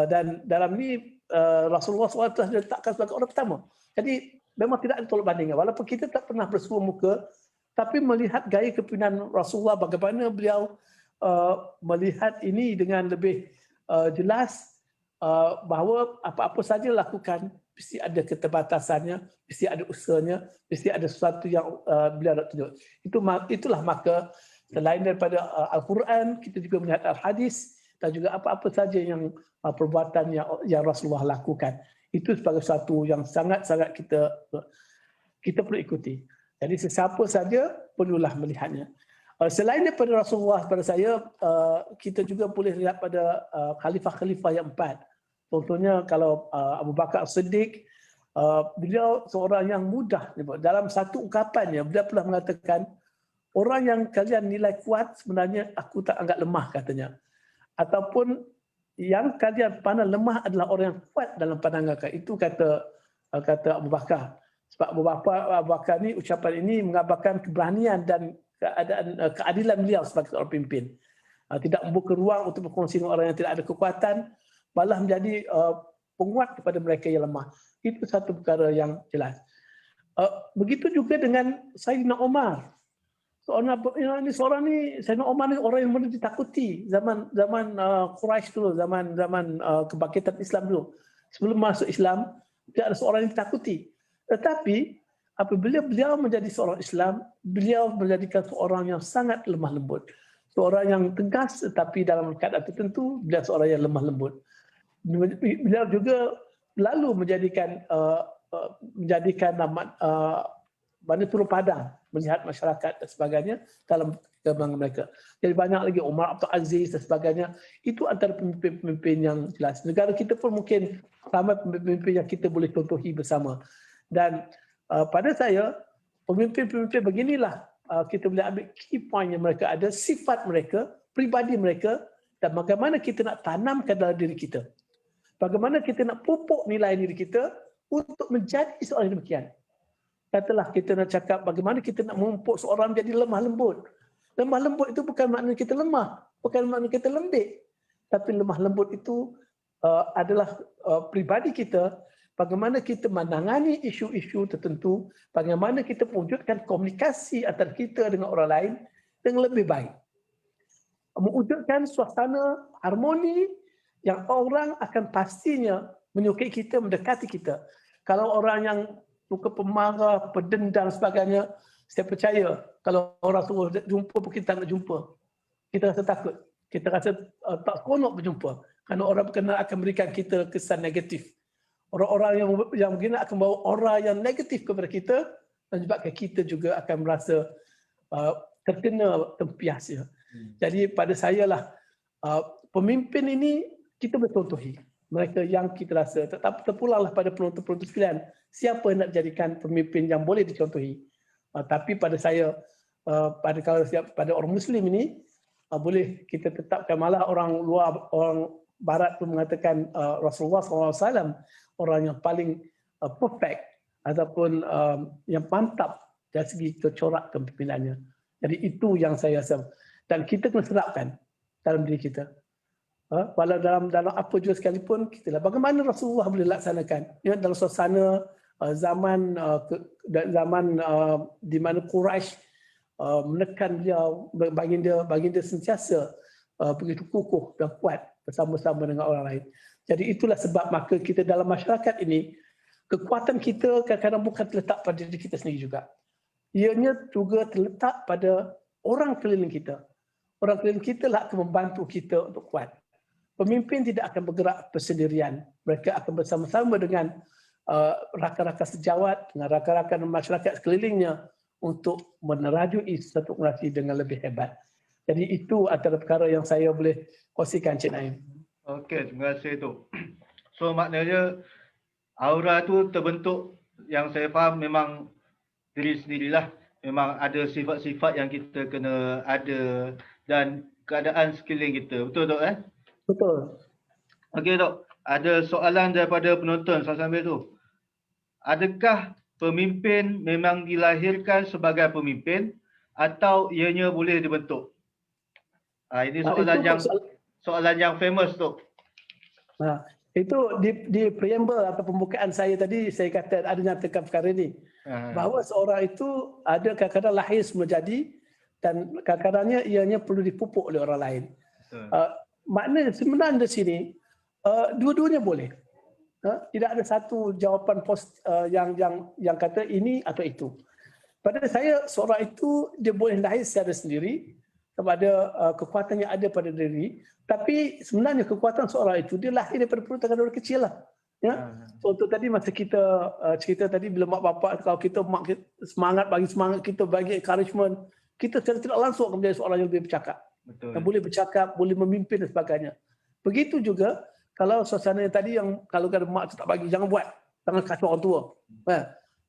Dan dalam ni Rasulullah SAW telah diletakkan sebagai orang pertama. Jadi memang tidak ada tolak banding. Walaupun kita tak pernah bersua muka, tapi melihat gaya kepimpinan Rasulullah, bagaimana beliau melihat ini dengan lebih jelas, bahawa apa-apa saja lakukan mesti ada keterbatasannya, mesti ada usahanya, mesti ada sesuatu yang beliau nak tunjuk. Itulah maka selain daripada Al-Quran, kita juga melihat Al-Hadis dan juga apa-apa saja yang perbuatan yang Rasulullah lakukan. Itu sebagai sesuatu yang sangat-sangat kita perlu ikuti. Jadi sesiapa saja perlulah melihatnya. Selain daripada Rasulullah pada saya, kita juga boleh lihat pada khalifah-khalifah yang 4. Contohnya kalau Abu Bakar As-Siddiq, beliau seorang yang mudah. Dalam satu ungkapannya, beliau pernah mengatakan, orang yang kalian nilai kuat sebenarnya aku tak anggap lemah, katanya. Ataupun yang kalian pandang lemah adalah orang yang kuat dalam pandangan kalian. Itu kata Abu Bakar. Sebab Abu Bakar ni, ucapan ini mengabarkan keberanian dan keadilan beliau sebagai seorang pemimpin. Tidak membuka ruang untuk berkongsi dengan orang yang tidak ada kekuatan, malah menjadi penguat kepada mereka yang lemah. Itu satu perkara yang jelas. Begitu juga dengan Sayyidina Umar. Seorang ni Sayyidina Umar ni orang yang boleh ditakuti zaman Quraisy dulu, zaman kebangkitan Islam dulu. Sebelum masuk Islam, tidak ada seorang yang ditakuti. Tetapi apabila beliau menjadi seorang Islam, beliau menjadikan seorang yang sangat lemah lembut. Seorang yang tegas tetapi dalam keadaan tertentu, beliau seorang yang lemah lembut. Beliau juga lalu menjadikan mana turun padang melihat masyarakat dan sebagainya dalam perkembangan mereka. Jadi banyak lagi Umar Abdul Aziz dan sebagainya. Itu antara pemimpin-pemimpin yang jelas. Negara kita pun mungkin ramai pemimpin yang kita boleh contohi bersama. Dan pada saya, pemimpin-pemimpin beginilah kita boleh ambil key point yang mereka ada, sifat mereka, pribadi mereka, dan bagaimana kita nak tanamkan dalam diri kita. Bagaimana kita nak pupuk nilai diri kita untuk menjadi seorang yang demikian. Katalah kita nak cakap bagaimana kita nak memupuk seorang menjadi lemah lembut. Lemah lembut itu bukan makna kita lemah, bukan makna kita lembik. Tapi lemah lembut itu adalah pribadi kita, bagaimana kita menangani isu-isu tertentu, bagaimana kita mewujudkan komunikasi antara kita dengan orang lain dengan lebih baik. Mewujudkan suasana harmoni yang orang akan pastinya menyukai kita, mendekati kita. Kalau orang yang suka pemarah, pendendam sebagainya, saya percaya kalau orang suruh jumpa pun kita tak nak jumpa. Kita rasa takut. Kita rasa tak seronok berjumpa. Kerana orang berkenal akan berikan kita kesan negatif. Orang-orang yang begini akan bawa aura yang negatif kepada kita dan menyebabkan kita juga akan merasa terkena tempiasnya. Jadi pada saya lah, pemimpin ini kita bercontohi. Mereka yang kita rasa, tetapi terpulanglah pada penonton-penonton sekalian, siapa yang nak jadikan pemimpin yang boleh dicontohi. Tapi pada saya, pada orang Muslim ini, boleh kita tetapkan, malah orang luar, orang Barat pun mengatakan Rasulullah SAW orang yang paling perfect ataupun yang mantap dari segi kecorak kepemimpinannya. Jadi itu yang saya rasa. Dan kita kena serapkan dalam diri kita. Walau dalam apa juga sekalipun, kita lah. Bagaimana Rasulullah boleh laksanakan? Ya, dalam suasana zaman di mana Quraisy menekan dia, baginda sentiasa begitu kukuh dan kuat bersama-sama dengan orang lain. Jadi itulah sebab maka kita dalam masyarakat ini, kekuatan kita kadang-kadang bukan terletak pada diri kita sendiri juga. Ianya juga terletak pada orang keliling kita. Orang keliling kita lah akan membantu kita untuk kuat. Pemimpin tidak akan bergerak bersendirian. Mereka akan bersama-sama dengan rakan-rakan sejawat, dengan rakan-rakan masyarakat sekelilingnya untuk menerajui satu generasi dengan lebih hebat. Jadi itu antara perkara yang saya boleh kongsikan, Cik Naim. Okey, terima kasih tu. So maknanya aura tu terbentuk, yang saya faham memang diri sendirilah. Memang ada sifat-sifat yang kita kena ada dan keadaan sekeliling kita. Betul tak? Betul. Okey Dok, ada soalan daripada penonton sambil tu. Adakah pemimpin memang dilahirkan sebagai pemimpin atau ianya boleh dibentuk? Ini soalan yang famous tu. Itu di preamble atau pembukaan saya tadi, saya kata ada nyatakan perkara ini. Bahawa seorang itu ada kadang-kadang lahir semula jadi dan kadang-kadangnya ianya perlu dipupuk oleh orang lain. Makna sebenarnya di sini dua-duanya boleh. Tidak ada satu jawapan yang kata ini atau itu. Pada saya seorang itu dia boleh lahir secara sendiri kepada kekuatan yang ada pada diri, tapi sebenarnya kekuatan seorang itu dia lahir daripada peruntukan orang kecil lah. Ya. Contoh tadi masa kita cerita tadi bila mak bapak, kalau kita bagi semangat kita, bagi encouragement, kita secara tidak langsung akan menjadi seorang yang lebih bercakap. Betul. Dan boleh bercakap, boleh memimpin dan sebagainya. Begitu juga kalau suasana yang tadi yang kalau ada mak tak bagi, jangan buat, jangan kacau orang tua.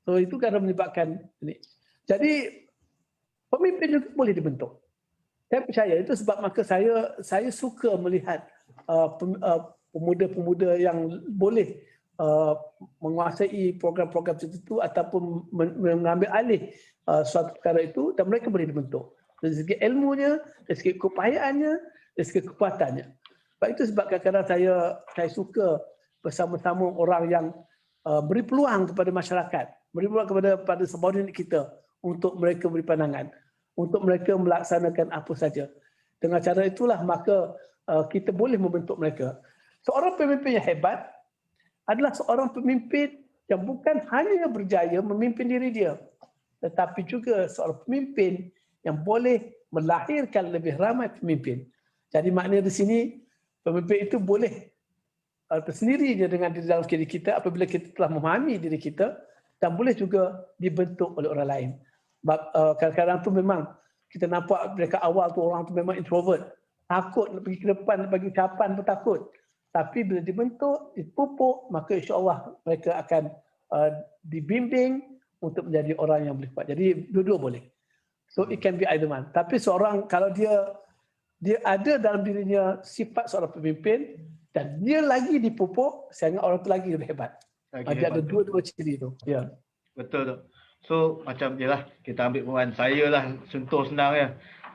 So itu kan menyebabkan ini. Jadi pemimpin juga boleh dibentuk. Saya percaya itu sebab maka saya suka melihat pemuda-pemuda yang boleh menguasai program-program tertentu ataupun mengambil alih suatu perkara itu dan mereka boleh dibentuk. Dari segi ilmunya, dari segi keupayaannya, dari segi kekuatannya. Sebab itu sebab kadang-kadang saya suka bersama-sama orang yang beri peluang kepada masyarakat, beri peluang kepada subordinate kita untuk mereka beri pandangan, untuk mereka melaksanakan apa saja. Dengan cara itulah maka kita boleh membentuk mereka. Seorang pemimpin yang hebat adalah seorang pemimpin yang bukan hanya berjaya memimpin diri dia, tetapi juga seorang pemimpin yang boleh melahirkan lebih ramai pemimpin. Jadi maknanya di sini pemimpin itu boleh tersendirinya dengan diri dalam diri kita apabila kita telah memahami diri kita dan boleh juga dibentuk oleh orang lain. Kadang-kadang tu memang kita nampak mereka awal tu orang tu memang introvert, takut nak pergi ke depan, nak bagi ucapan pun takut. Tapi bila dibentuk, dipupuk, maka insya-Allah mereka akan dibimbing untuk menjadi orang yang boleh kuat. Jadi dua-dua boleh. So it can be either one. Tapi seorang kalau dia ada dalam dirinya sifat seorang pemimpin dan dia lagi dipupuk, saya ingat orang tu lagi lebih hebat. Dia ada dua-dua ciri tu. Ya. Betul tu. So macam jelah kita ambil peran saya lah, contoh senang ya.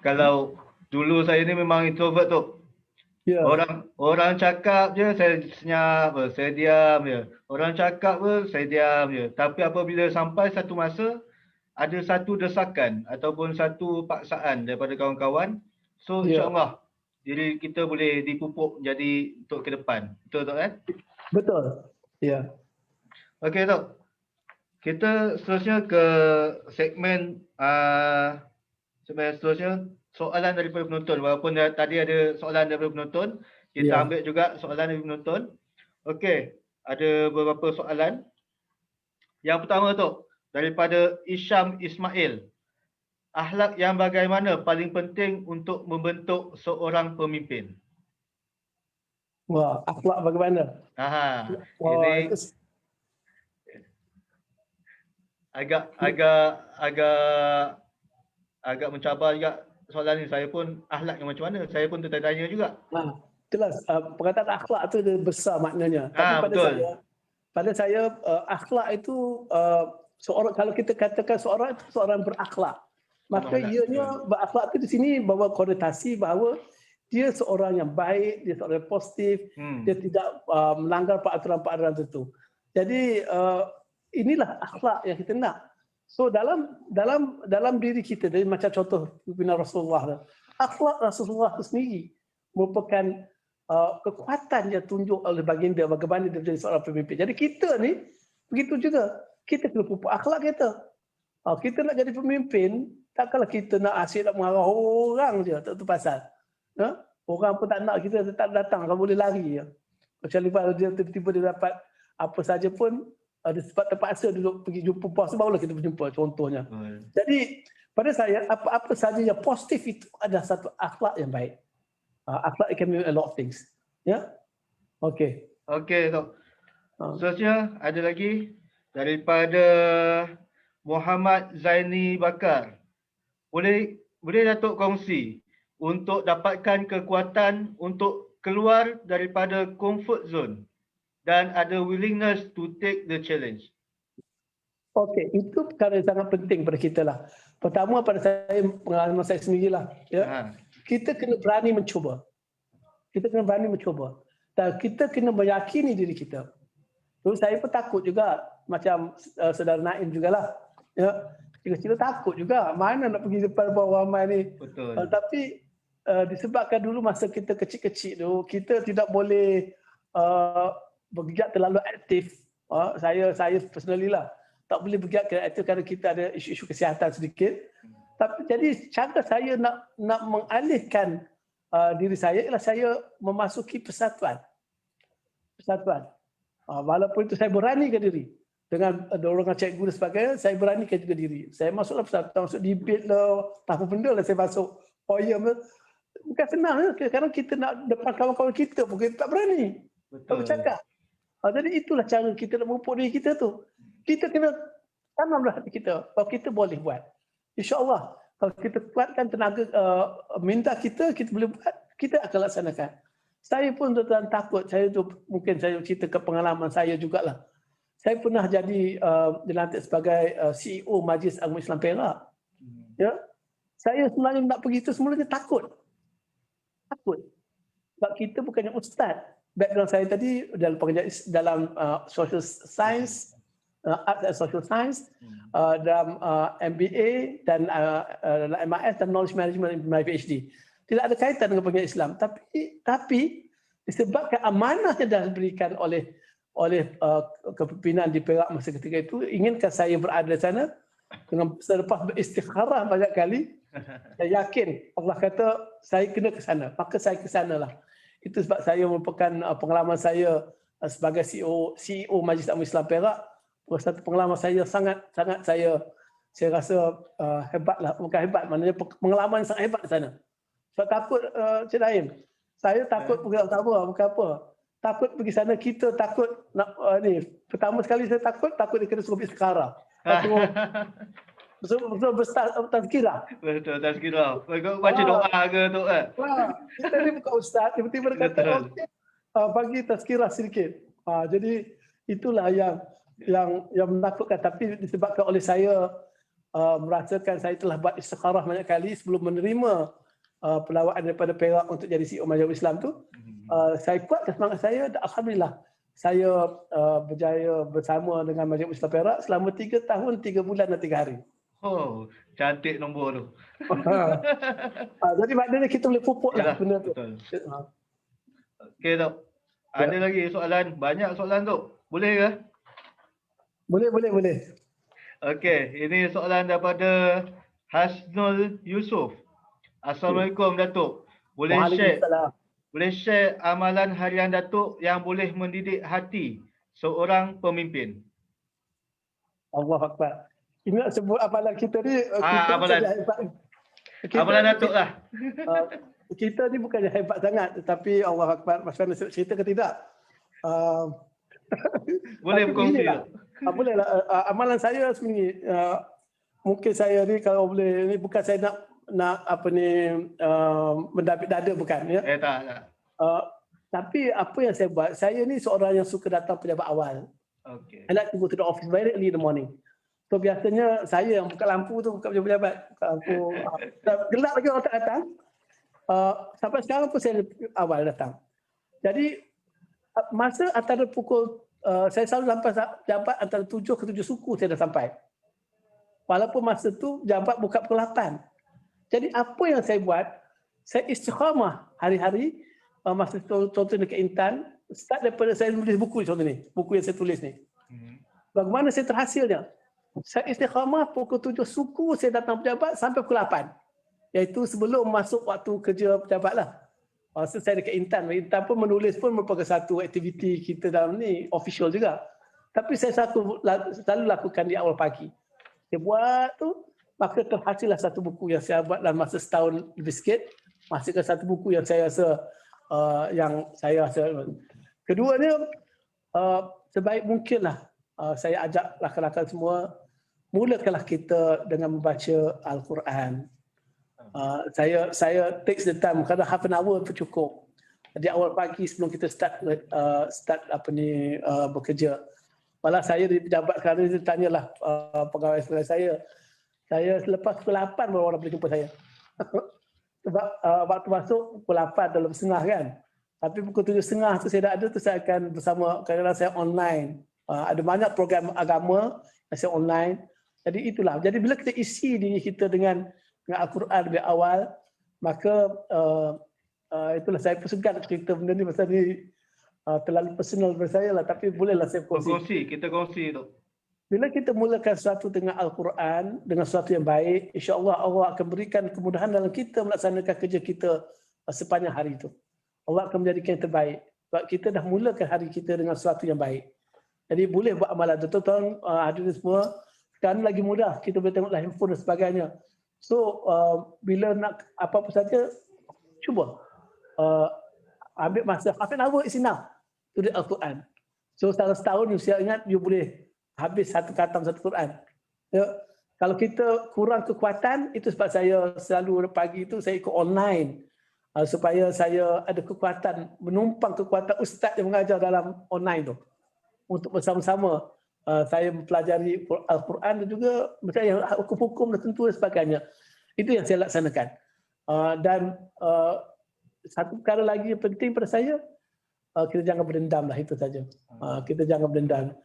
Kalau dulu saya ni memang introvert tu. Ya. Orang cakap je saya senyap, saya diam je. Orang cakap saya diam je. Tapi apabila sampai satu masa ada satu desakan ataupun satu paksaan daripada kawan-kawan, so insya-Allah diri kita boleh dipupuk jadi untuk ke depan. Betul tak kan? Betul. Ya. Okey Tok. Kita seterusnya ke segmen seterusnya, soalan daripada penonton. Walaupun tadi ada soalan daripada penonton, kita ambil juga soalan daripada penonton. Okey, ada beberapa soalan. Yang pertama Tok, daripada Isyam Ismail. Akhlak yang bagaimana paling penting untuk membentuk seorang pemimpin? Wah, akhlak bagaimana? Wah, Ini itu agak mencabar juga soalan ni. Saya pun akhlak yang macam mana? Saya pun tertanya juga. Jelas, perkataan akhlak itu dia besar maknanya. Tapi pada saya akhlak itu seorang, kalau kita katakan seorang itu seorang berakhlak, maka ianya berakhlak itu di sini bawa konotasi bahawa dia seorang yang baik, dia seorang yang positif, dia tidak melanggar peraturan-peraturan tertentu. Jadi inilah akhlak yang kita nak. So dalam diri kita, dari macam contoh pimpinan Rasulullah, akhlak Rasulullah itu sendiri merupakan kekuatan yang tunjuk oleh baginda bagaimana dia menjadi seorang pemimpin. Jadi kita ni begitu juga. Kita kena pupuk akhlak kita. Kita nak jadi pemimpin, takkanlah kita nak asyik nak mengarah orang je, tak tahu pasal. Orang pun tak nak kita, tak datang, kalau boleh lari je. Kecuali kalau dia tiba-tiba dia dapat apa saja pun, dia sebab terpaksa duduk pergi jumpa bos, barulah kita berjumpa contohnya. Jadi pada saya, apa-apa saja yang positif itu adalah satu akhlak yang baik. Akhlak can mean a lot of things. Ya? Okey. Okey, Tok. Seterusnya ada lagi daripada Muhammad Zaini Bakar. Boleh Datuk kongsi untuk dapatkan kekuatan untuk keluar daripada comfort zone dan ada willingness to take the challenge. Okey, itu perkara yang sangat penting pada kita lah. Pertama pada saya, pengalaman saya sendirilah. Ya. Kita kena berani mencuba. Kita kena berani mencuba. Dan kita kena meyakini diri kita. Terus saya pun takut juga, macam saudara Naim jugalah. Ya. Kecil-kecil takut juga. Mana nak pergi depan bawah ramai ni. Betul. Tapi disebabkan dulu masa kita kecil-kecil tu, kita tidak boleh bergerak terlalu aktif. Saya personally lah. Tak boleh bergerak aktif kerana kita ada isu-isu kesihatan sedikit. Tapi jadi cara saya nak mengalihkan diri saya ialah saya memasuki persatuan. Persatuan. Walaupun itu saya beranikan diri. Dengan dorongan cikgu dan sebagainya, saya beranikan juga diri. Saya masuklah persatuan, masuk debate lah, apa benda lah saya masuk. Poem lah. Bukan senang lah. Kadang kita nak depan kawan-kawan kita pun kita tak berani. Tak bercakap. Jadi itulah cara kita nak memupuk diri kita tu. Kita kena tanamlah hati kita. Kalau kita boleh buat. InsyaAllah. Kalau kita kuatkan tenaga minta kita boleh buat. Kita akan laksanakan. Saya pun tuan takut. Mungkin saya cerita ke pengalaman saya jugalah. Saya pernah jadi dilantik sebagai CEO Majlis Agama Islam Perak. Ya. Saya sebenarnya nak pergi itu semulanya takut. Takut. Sebab kita bukannya ustaz. Background saya tadi dalam social science, art and social science, dalam MBA dan MIS dan knowledge management my PhD. Tidak ada kaitan dengan pengajian Islam. Tapi disebabkan amanah yang dah diberikan oleh kepimpinan di Perak masa ketika itu, inginkan saya berada di sana dengan selepas beristikharah banyak kali. Saya yakin Allah kata saya kena ke sana, maka saya ke sanalah. Itu sebab saya merupakan pengalaman saya sebagai CEO Majlis Agama Islam Perak, satu pengalaman saya sangat saya rasa hebatlah, bukan hebat, maknanya pengalaman yang sangat hebat di sana. Sebab takut Cik Naim. Saya takut bukan apa. Takut pergi sana, kita takut nak pertama sekali saya takut dia kena suruh istikharah. Betul tazkirah. Betul tazkirah. Baca doa ke tu kan? Kita ni bukan ustaz, tiba-tiba dia kata bagi tazkirah sedikit. Jadi itulah yang menakutkan, tapi disebabkan oleh saya merasakan saya telah buat istikharah banyak kali sebelum menerima pelawaan daripada Perak untuk jadi CEO Majlis Islam tu. Saya kuatkan semangat saya dan alhamdulillah saya berjaya bersama dengan Majlis Islam Perak selama 3 tahun, 3 bulan dan 3 hari. Oh, cantik nombor tu. Jadi maknanya kita boleh pupuk lah Yalah, benda tu. betul. Ha. Okey Tok. Ya. Ada lagi soalan? Banyak soalan Tok. Boleh ke? Boleh. Okey, ini soalan daripada Hasnul Yusof. Assalamualaikum Datuk. Waalaikumsalam. Boleh share amalan harian Datuk yang boleh mendidik hati seorang pemimpin. Allah Akbar. Ini nak sebut amalan kita ni, kita ni Amalan. saja hebat. Amalan Datuk lah. Kita ni bukannya hebat sangat, tetapi Allah Akbar, macam mana cerita ke tidak? Boleh berkongsi. Bolehlah. Amalan saya sebenarnya, mungkin saya ni kalau boleh, ni bukan saya nak apa ni, mendapik dada, bukan ya. Tak. Tapi apa yang saya buat, saya ni seorang yang suka datang pejabat awal. Okay. I like to go to the office very early in the morning. So biasanya saya yang buka lampu tu, buka pejabat, buka lampu. Gelap lagi orang tak datang. Sampai sekarang pun saya awal datang. Jadi masa antara pukul, saya selalu sampai jabat antara 7 ke 7 suku saya dah sampai. Walaupun masa tu jabat buka pukul 8. Jadi apa yang saya buat, saya istiqamah hari-hari, masa contoh dekat Intan, start daripada saya menulis buku contoh ni, buku yang saya tulis ni. Bagaimana saya terhasilnya? Saya istiqamah pukul 7 suku saya datang pejabat sampai pukul 8. Iaitu sebelum masuk waktu kerja pejabat lah. Masa saya dekat Intan pun menulis pun merupakan satu aktiviti kita dalam ni, official juga. Tapi saya selalu lakukan di awal pagi. Saya buat tu, maka terhasillah satu buku yang saya buat dalam masa setahun lebih sikit. Masukkan satu buku yang saya rasa Keduanya, sebaik mungkinlah saya ajak rakan-rakan semua, mulakanlah kita dengan membaca Al-Quran. Saya takes the time, kadang half an hour pun cukup. Di awal pagi sebelum kita start bekerja. Malah saya di pejabat sekarang ni tanyalah pegawai saya selepas pukul 8 baru orang boleh jumpa saya. Sebab waktu masuk pukul 8 dah lebih setengah kan. Tapi pukul 7.30 tu saya dah ada tu, saya akan bersama, kadang-kadang saya online. Ada banyak program agama yang saya online. Jadi itulah. Jadi bila kita isi diri kita dengan Al-Quran lebih awal, maka itulah saya pun segan cerita benda ni pasal ni terlalu personal bagi saya lah, tapi bolehlah saya kongsi. Kita kongsi tu. Bila kita mulakan sesuatu dengan Al-Quran, dengan sesuatu yang baik, insya-Allah Allah akan berikan kemudahan dalam kita melaksanakan kerja kita sepanjang hari itu. Allah akan menjadikan yang terbaik. Sebab kita dah mulakan hari kita dengan sesuatu yang baik. Jadi boleh buat amalan. Tuan-tuan hadirin semua, sekarang lagi mudah. Kita boleh tengoklah handphone dan sebagainya. So, bila nak apa-apa saja, cuba. Ambil masa. Half an hour is enough to read Al-Quran. So, dalam setahun, saya ingat, you boleh habis satu khatam satu Quran. Ya. Kalau kita kurang kekuatan, itu sebab saya selalu pagi itu saya ikut online. Supaya saya ada kekuatan, menumpang kekuatan ustaz yang mengajar dalam online tu. Untuk bersama-sama saya mempelajari Al-Quran dan juga misalnya hukum-hukum dan tentu dan sebagainya. Itu yang saya laksanakan. Dan satu perkara lagi yang penting pada saya, kita jangan berdendam lah, itu saja. Kita jangan berdendam.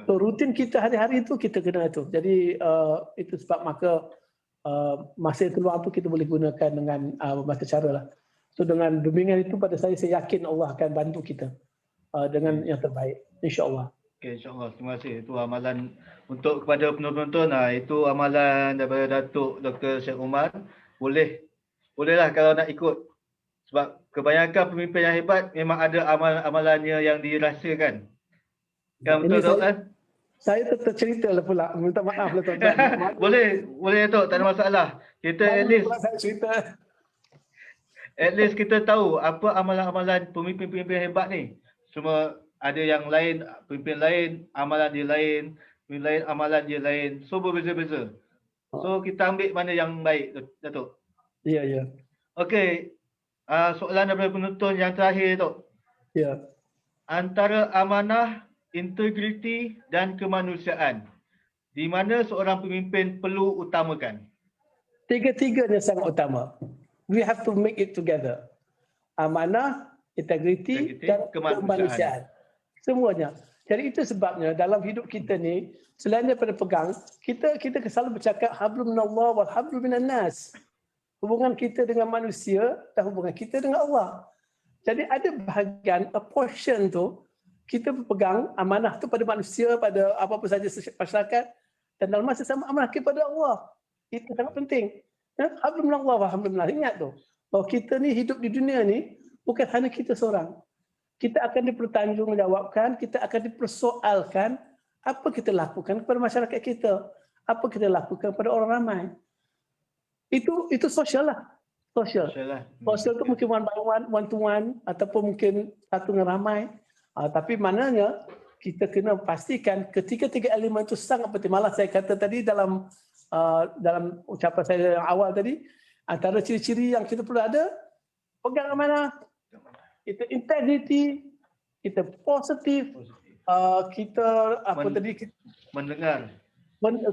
So rutin kita hari-hari itu kita kena itu. Jadi itu sebab maka masa yang keluar tu kita boleh gunakan dengan macam cara lah. So dengan bimbingan itu pada saya yakin Allah akan bantu kita dengan yang terbaik. InsyaAllah. Okay, insyaAllah. Terima kasih. Itu amalan untuk kepada penonton. Itu amalan daripada Datuk Dr. Syed Omar. Bolehlah kalau nak ikut. Sebab kebanyakan pemimpin yang hebat memang ada amalan-amalannya yang dirahsiakan. Kan betul Tok kan? Saya tercerita lah pula. Minta maaf lah Tuan. Boleh Tok, tak ada masalah. Kita at least kita tahu apa amalan-amalan pemimpin-pemimpin hebat ni. Semua ada yang lain, pemimpin lain, amalan dia lain, pemimpin lain, amalan dia lain. So berbeza-beza. So kita ambil mana yang baik Datuk. Ya. Okey. Soalan daripada penonton yang terakhir Tok. Ya. Antara amanah, integriti dan kemanusiaan, di mana seorang pemimpin perlu utamakan? Tiga-tiganya sangat utama. We have to make it together. Amanah, integriti dan kemanusiaan. Semuanya. Jadi itu sebabnya dalam hidup kita ni, selain daripada pegang, kita selalu bercakap hablum minallah wal hablum minan nas. Hubungan kita dengan manusia dan hubungan kita dengan Allah. Jadi ada bahagian, a portion tu, kita berpegang amanah tu pada manusia, pada apa-apa saja masyarakat, dan dalam masa sama amanah kepada Allah. Itu sangat penting. Hablum minallah wal hablum minan nas. Ingat tu, bahawa kita ni hidup di dunia ni, bukan hanya kita seorang. Kita akan dipertanggungjawabkan, kita akan dipersoalkan apa kita lakukan kepada masyarakat kita, apa kita lakukan kepada orang ramai. Itu sosial lah. Sosial tu mungkin one to one ataupun mungkin satu dengan ramai. Tapi maknanya kita kena pastikan ketiga-tiga elemen itu sangat penting. Malah saya kata tadi dalam ucapan saya yang awal tadi, antara ciri-ciri yang kita perlu ada, pegang amanah, kita integrity, kita positif, kita mendengar,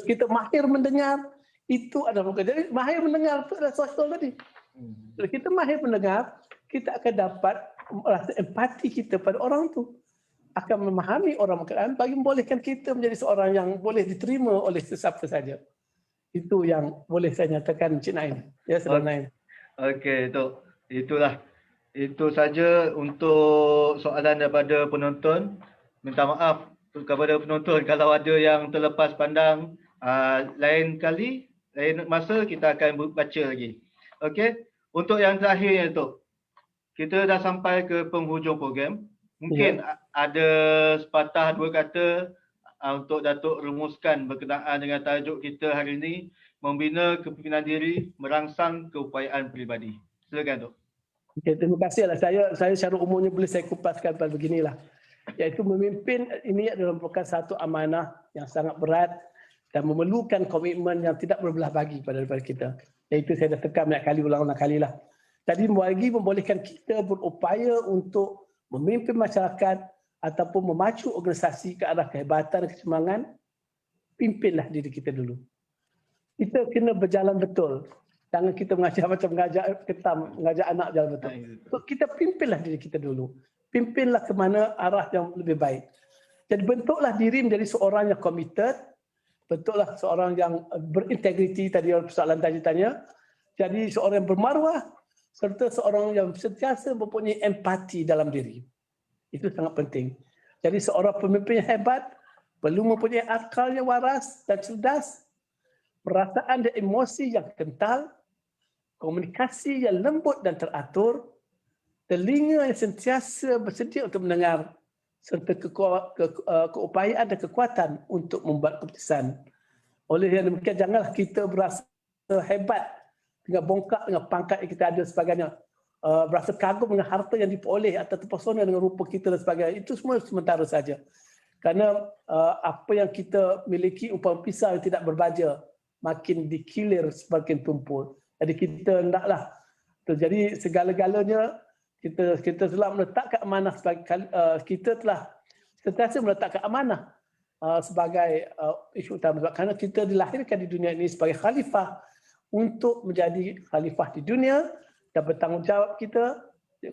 kita mahir mendengar, itu adalah bukan. Jadi mahir mendengar itu adalah sosial tadi. Kalau kita mahir mendengar, kita akan dapat rasa empati kita pada orang tu, akan memahami orang berkenaan bagi membolehkan kita menjadi seorang yang boleh diterima oleh sesiapa saja. Itu yang boleh saya nyatakan Cik Naim. Ya, Saudara Naim. Okey, itulah. Itu saja untuk soalan daripada penonton. Minta maaf kepada penonton kalau ada yang terlepas pandang. Lain masa kita akan baca lagi. Okey, untuk yang terakhir tu, kita dah sampai ke penghujung program. Mungkin ada sepatah dua kata untuk Datuk rumuskan berkenaan dengan tajuk kita hari ini, membina kepimpinan diri, merangsang keupayaan peribadi. Silakan, Tok. Okay, terima kasihlah. Saya secara umumnya boleh saya kupaskan pada beginilah. Iaitu memimpin ini adalah merupakan satu amanah yang sangat berat dan memerlukan komitmen yang tidak berbelah bagi daripada kita. Iaitu saya dah tekan banyak kali, ulang-ulang kali lah. Tadi lagi membolehkan kita berupaya untuk memimpin masyarakat ataupun memacu organisasi ke arah kehebatan dan kesemangan. Pimpinlah diri kita dulu. Kita kena berjalan betul. Jangan kita mengajar macam mengajar anak jalan betul. Kita pimpinlah diri kita dulu. Pimpinlah ke mana arah yang lebih baik. Jadi bentuklah diri menjadi seorang yang committed. Bentuklah seorang yang berintegriti, tadi persoalan tanya. Jadi seorang yang bermaruah serta seorang yang sentiasa mempunyai empati dalam diri. Itu sangat penting. Jadi seorang pemimpin yang hebat perlu mempunyai akal yang waras dan cerdas, perasaan dan emosi yang kental, komunikasi yang lembut dan teratur, telinga yang sentiasa bersedia untuk mendengar, serta keupayaan dan kekuatan untuk membuat keputusan. Oleh yang demikian, janganlah kita berasa hebat dengan bongkak, dengan pangkat yang kita ada sebagainya. Berasa kagum dengan harta yang diperoleh atau terpesona dengan rupa kita dan sebagainya. Itu semua sementara saja. Kerana apa yang kita miliki umpama pisau yang tidak berbaja, makin dikilir semakin tumpul. Jadi kita hendaklah terjadi segala-galanya kita telah meletakkan amanah sebagai kita telah sentiasa meletakkan amanah sebagai isu utama, kerana kita dilahirkan di dunia ini sebagai khalifah untuk menjadi khalifah di dunia dan bertanggungjawab kita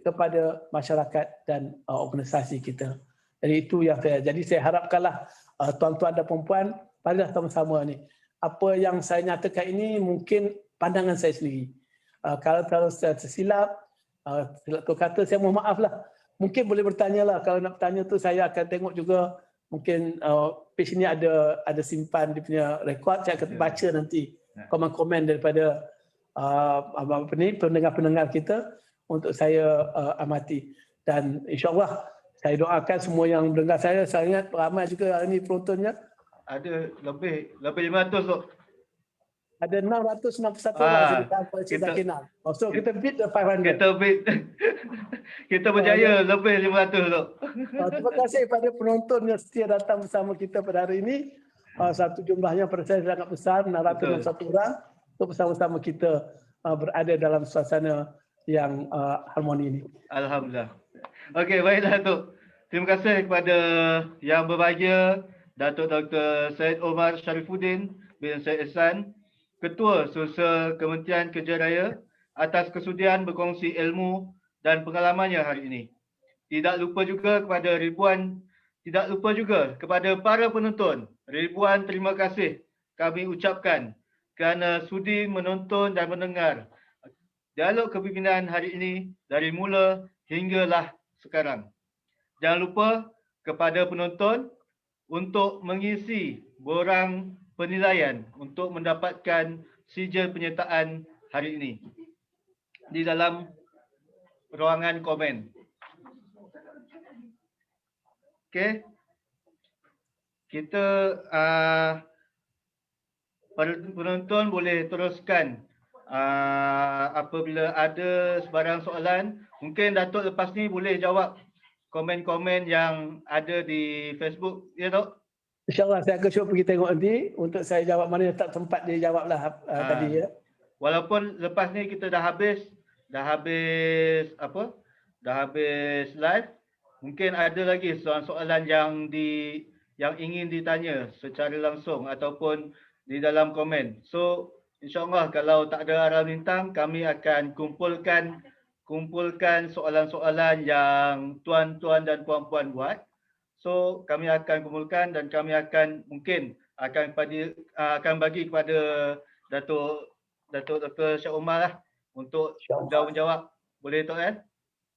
kepada masyarakat dan organisasi kita. Jadi itu yang saya harapkanlah tuan-tuan dan puan-puan, marilah sama-sama ni. Apa yang saya nyatakan ini mungkin pandangan saya sendiri. Kalau saya tersilap, silap kata saya mohon maaf lah. Mungkin boleh bertanya lah. Kalau nak bertanya tu saya akan tengok juga. Mungkin page ni ada simpan dia punya rekod. Saya akan baca nanti komen-komen daripada pendengar-pendengar kita untuk saya amati. Dan insyaAllah saya doakan semua yang mendengar saya ingat ramai juga hari ini penontonnya. Ada lebih 500 tu. Ada 661 orang kita kenal. So kita beat the 500. Kita berjaya lebih 500 tu. Terima kasih kepada penonton yang setia datang bersama kita pada hari ini. Satu jumlahnya pada saya sangat besar, 661 orang untuk bersama-sama kita berada dalam suasana yang harmoni ini. Alhamdulillah. Okey, baiklah tu. Terima kasih kepada yang berbahagia, Datuk Dr. Syed Omar Sharifuddin bin Syed Ehsan, Ketua Sulsel Kementerian Kerja Raya, atas kesudian berkongsi ilmu dan pengalamannya hari ini. Tidak lupa juga kepada ribuan tidak lupa juga kepada para penonton, ribuan terima kasih kami ucapkan kerana sudi menonton dan mendengar dialog kepimpinan hari ini dari mula hinggalah sekarang. Jangan lupa kepada penonton untuk mengisi borang penilaian untuk mendapatkan sijil penyertaan hari ini di dalam ruangan komen. Okey. Kita penonton boleh teruskan apabila ada sebarang soalan. Mungkin Datuk lepas ni boleh jawab komen-komen yang ada di Facebook, ya Tok? InsyaAllah saya akan cuba pergi tengok nanti untuk saya jawab mana yang tak sempat dia jawablah tadi ya. Walaupun lepas ni kita dah habis live, mungkin ada lagi soalan-soalan yang ingin ditanya secara langsung ataupun di dalam komen. So insya-Allah kalau tak ada arah lintang, kami akan kumpulkan soalan-soalan yang tuan-tuan dan puan-puan buat. So kami akan kumpulkan dan kami akan bagi kepada Datuk Dr. Syah Omar lah untuk menjawab. Boleh Tok kan?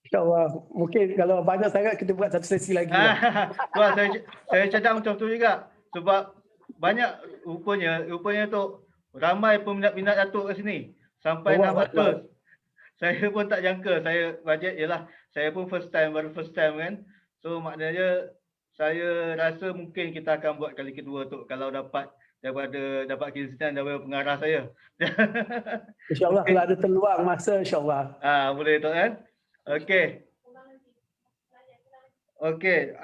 InsyaAllah. Mungkin kalau banyak sangat kita buat satu sesi lagi. Tuan, saya cadang macam tu juga. Sebab banyak rupanya Tok, ramai peminat-minat Datuk kat sini. Sampai 600. Saya pun tak jangka. Saya bajet ialah saya pun baru first time kan. So maknanya saya rasa mungkin kita akan buat kali kedua Tok kalau dapat keiznan daripada pengarah saya. InsyaAllah kalau ada terluang masa insyaAllah. Boleh Tok kan? Okey. Okey,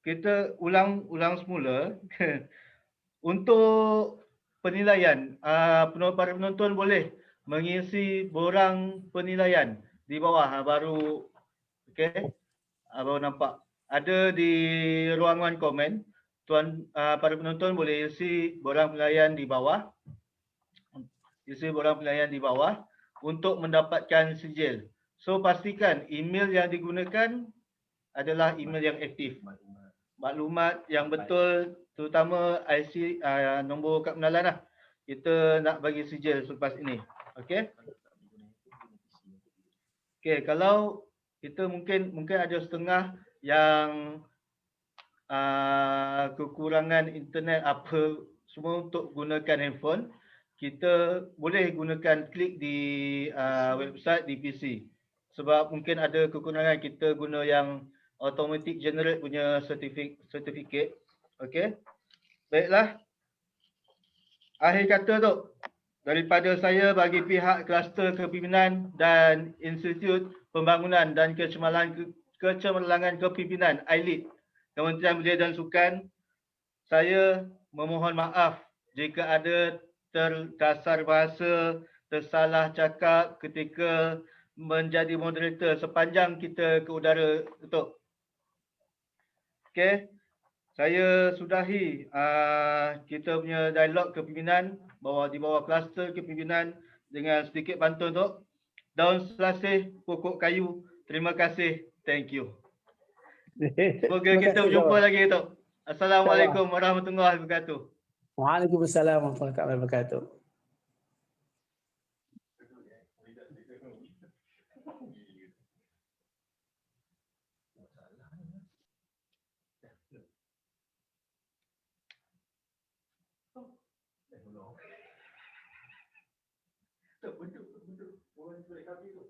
kita ulang semula. Untuk penilaian, para penonton boleh mengisi borang penilaian di bawah. Baru okey. Baru nampak. Ada di ruangan komen. Para penonton boleh isi borang penilaian di bawah. Untuk mendapatkan sijil. So pastikan email yang digunakan adalah email yang aktif. Maklumat yang betul, terutama IC, nombor kad pengenalan lah. Kita nak bagi sijil selepas ini. Okey. Okey, kalau kita mungkin ada setengah yang kekurangan internet apa semua untuk gunakan handphone, kita boleh gunakan klik di website di PC. Sebab mungkin ada kekurangan, kita guna yang automatic generate punya certificate. Okey. Baiklah. Akhir kata Tok, daripada saya bagi pihak kluster kepimpinan dan Institut Pembangunan dan Kecemerlangan Kepimpinan ILIT, Kementerian Belia dan Sukan, saya memohon maaf jika ada terkasar bahasa, tersalah cakap ketika menjadi moderator sepanjang kita ke udara Tok. Okey. Saya sudahi kita punya dialog kepimpinan di bawah kluster kepimpinan dengan sedikit pantun Tok. Daun selasih pokok kayu. Terima kasih. Thank you. Semoga kita berjumpa lagi Tok. Assalamualaikum warahmatullahi wabarakatuh. Waalaikumsalam warahmatullahi wabarakatuh. Bentuk orang boleh kami tu.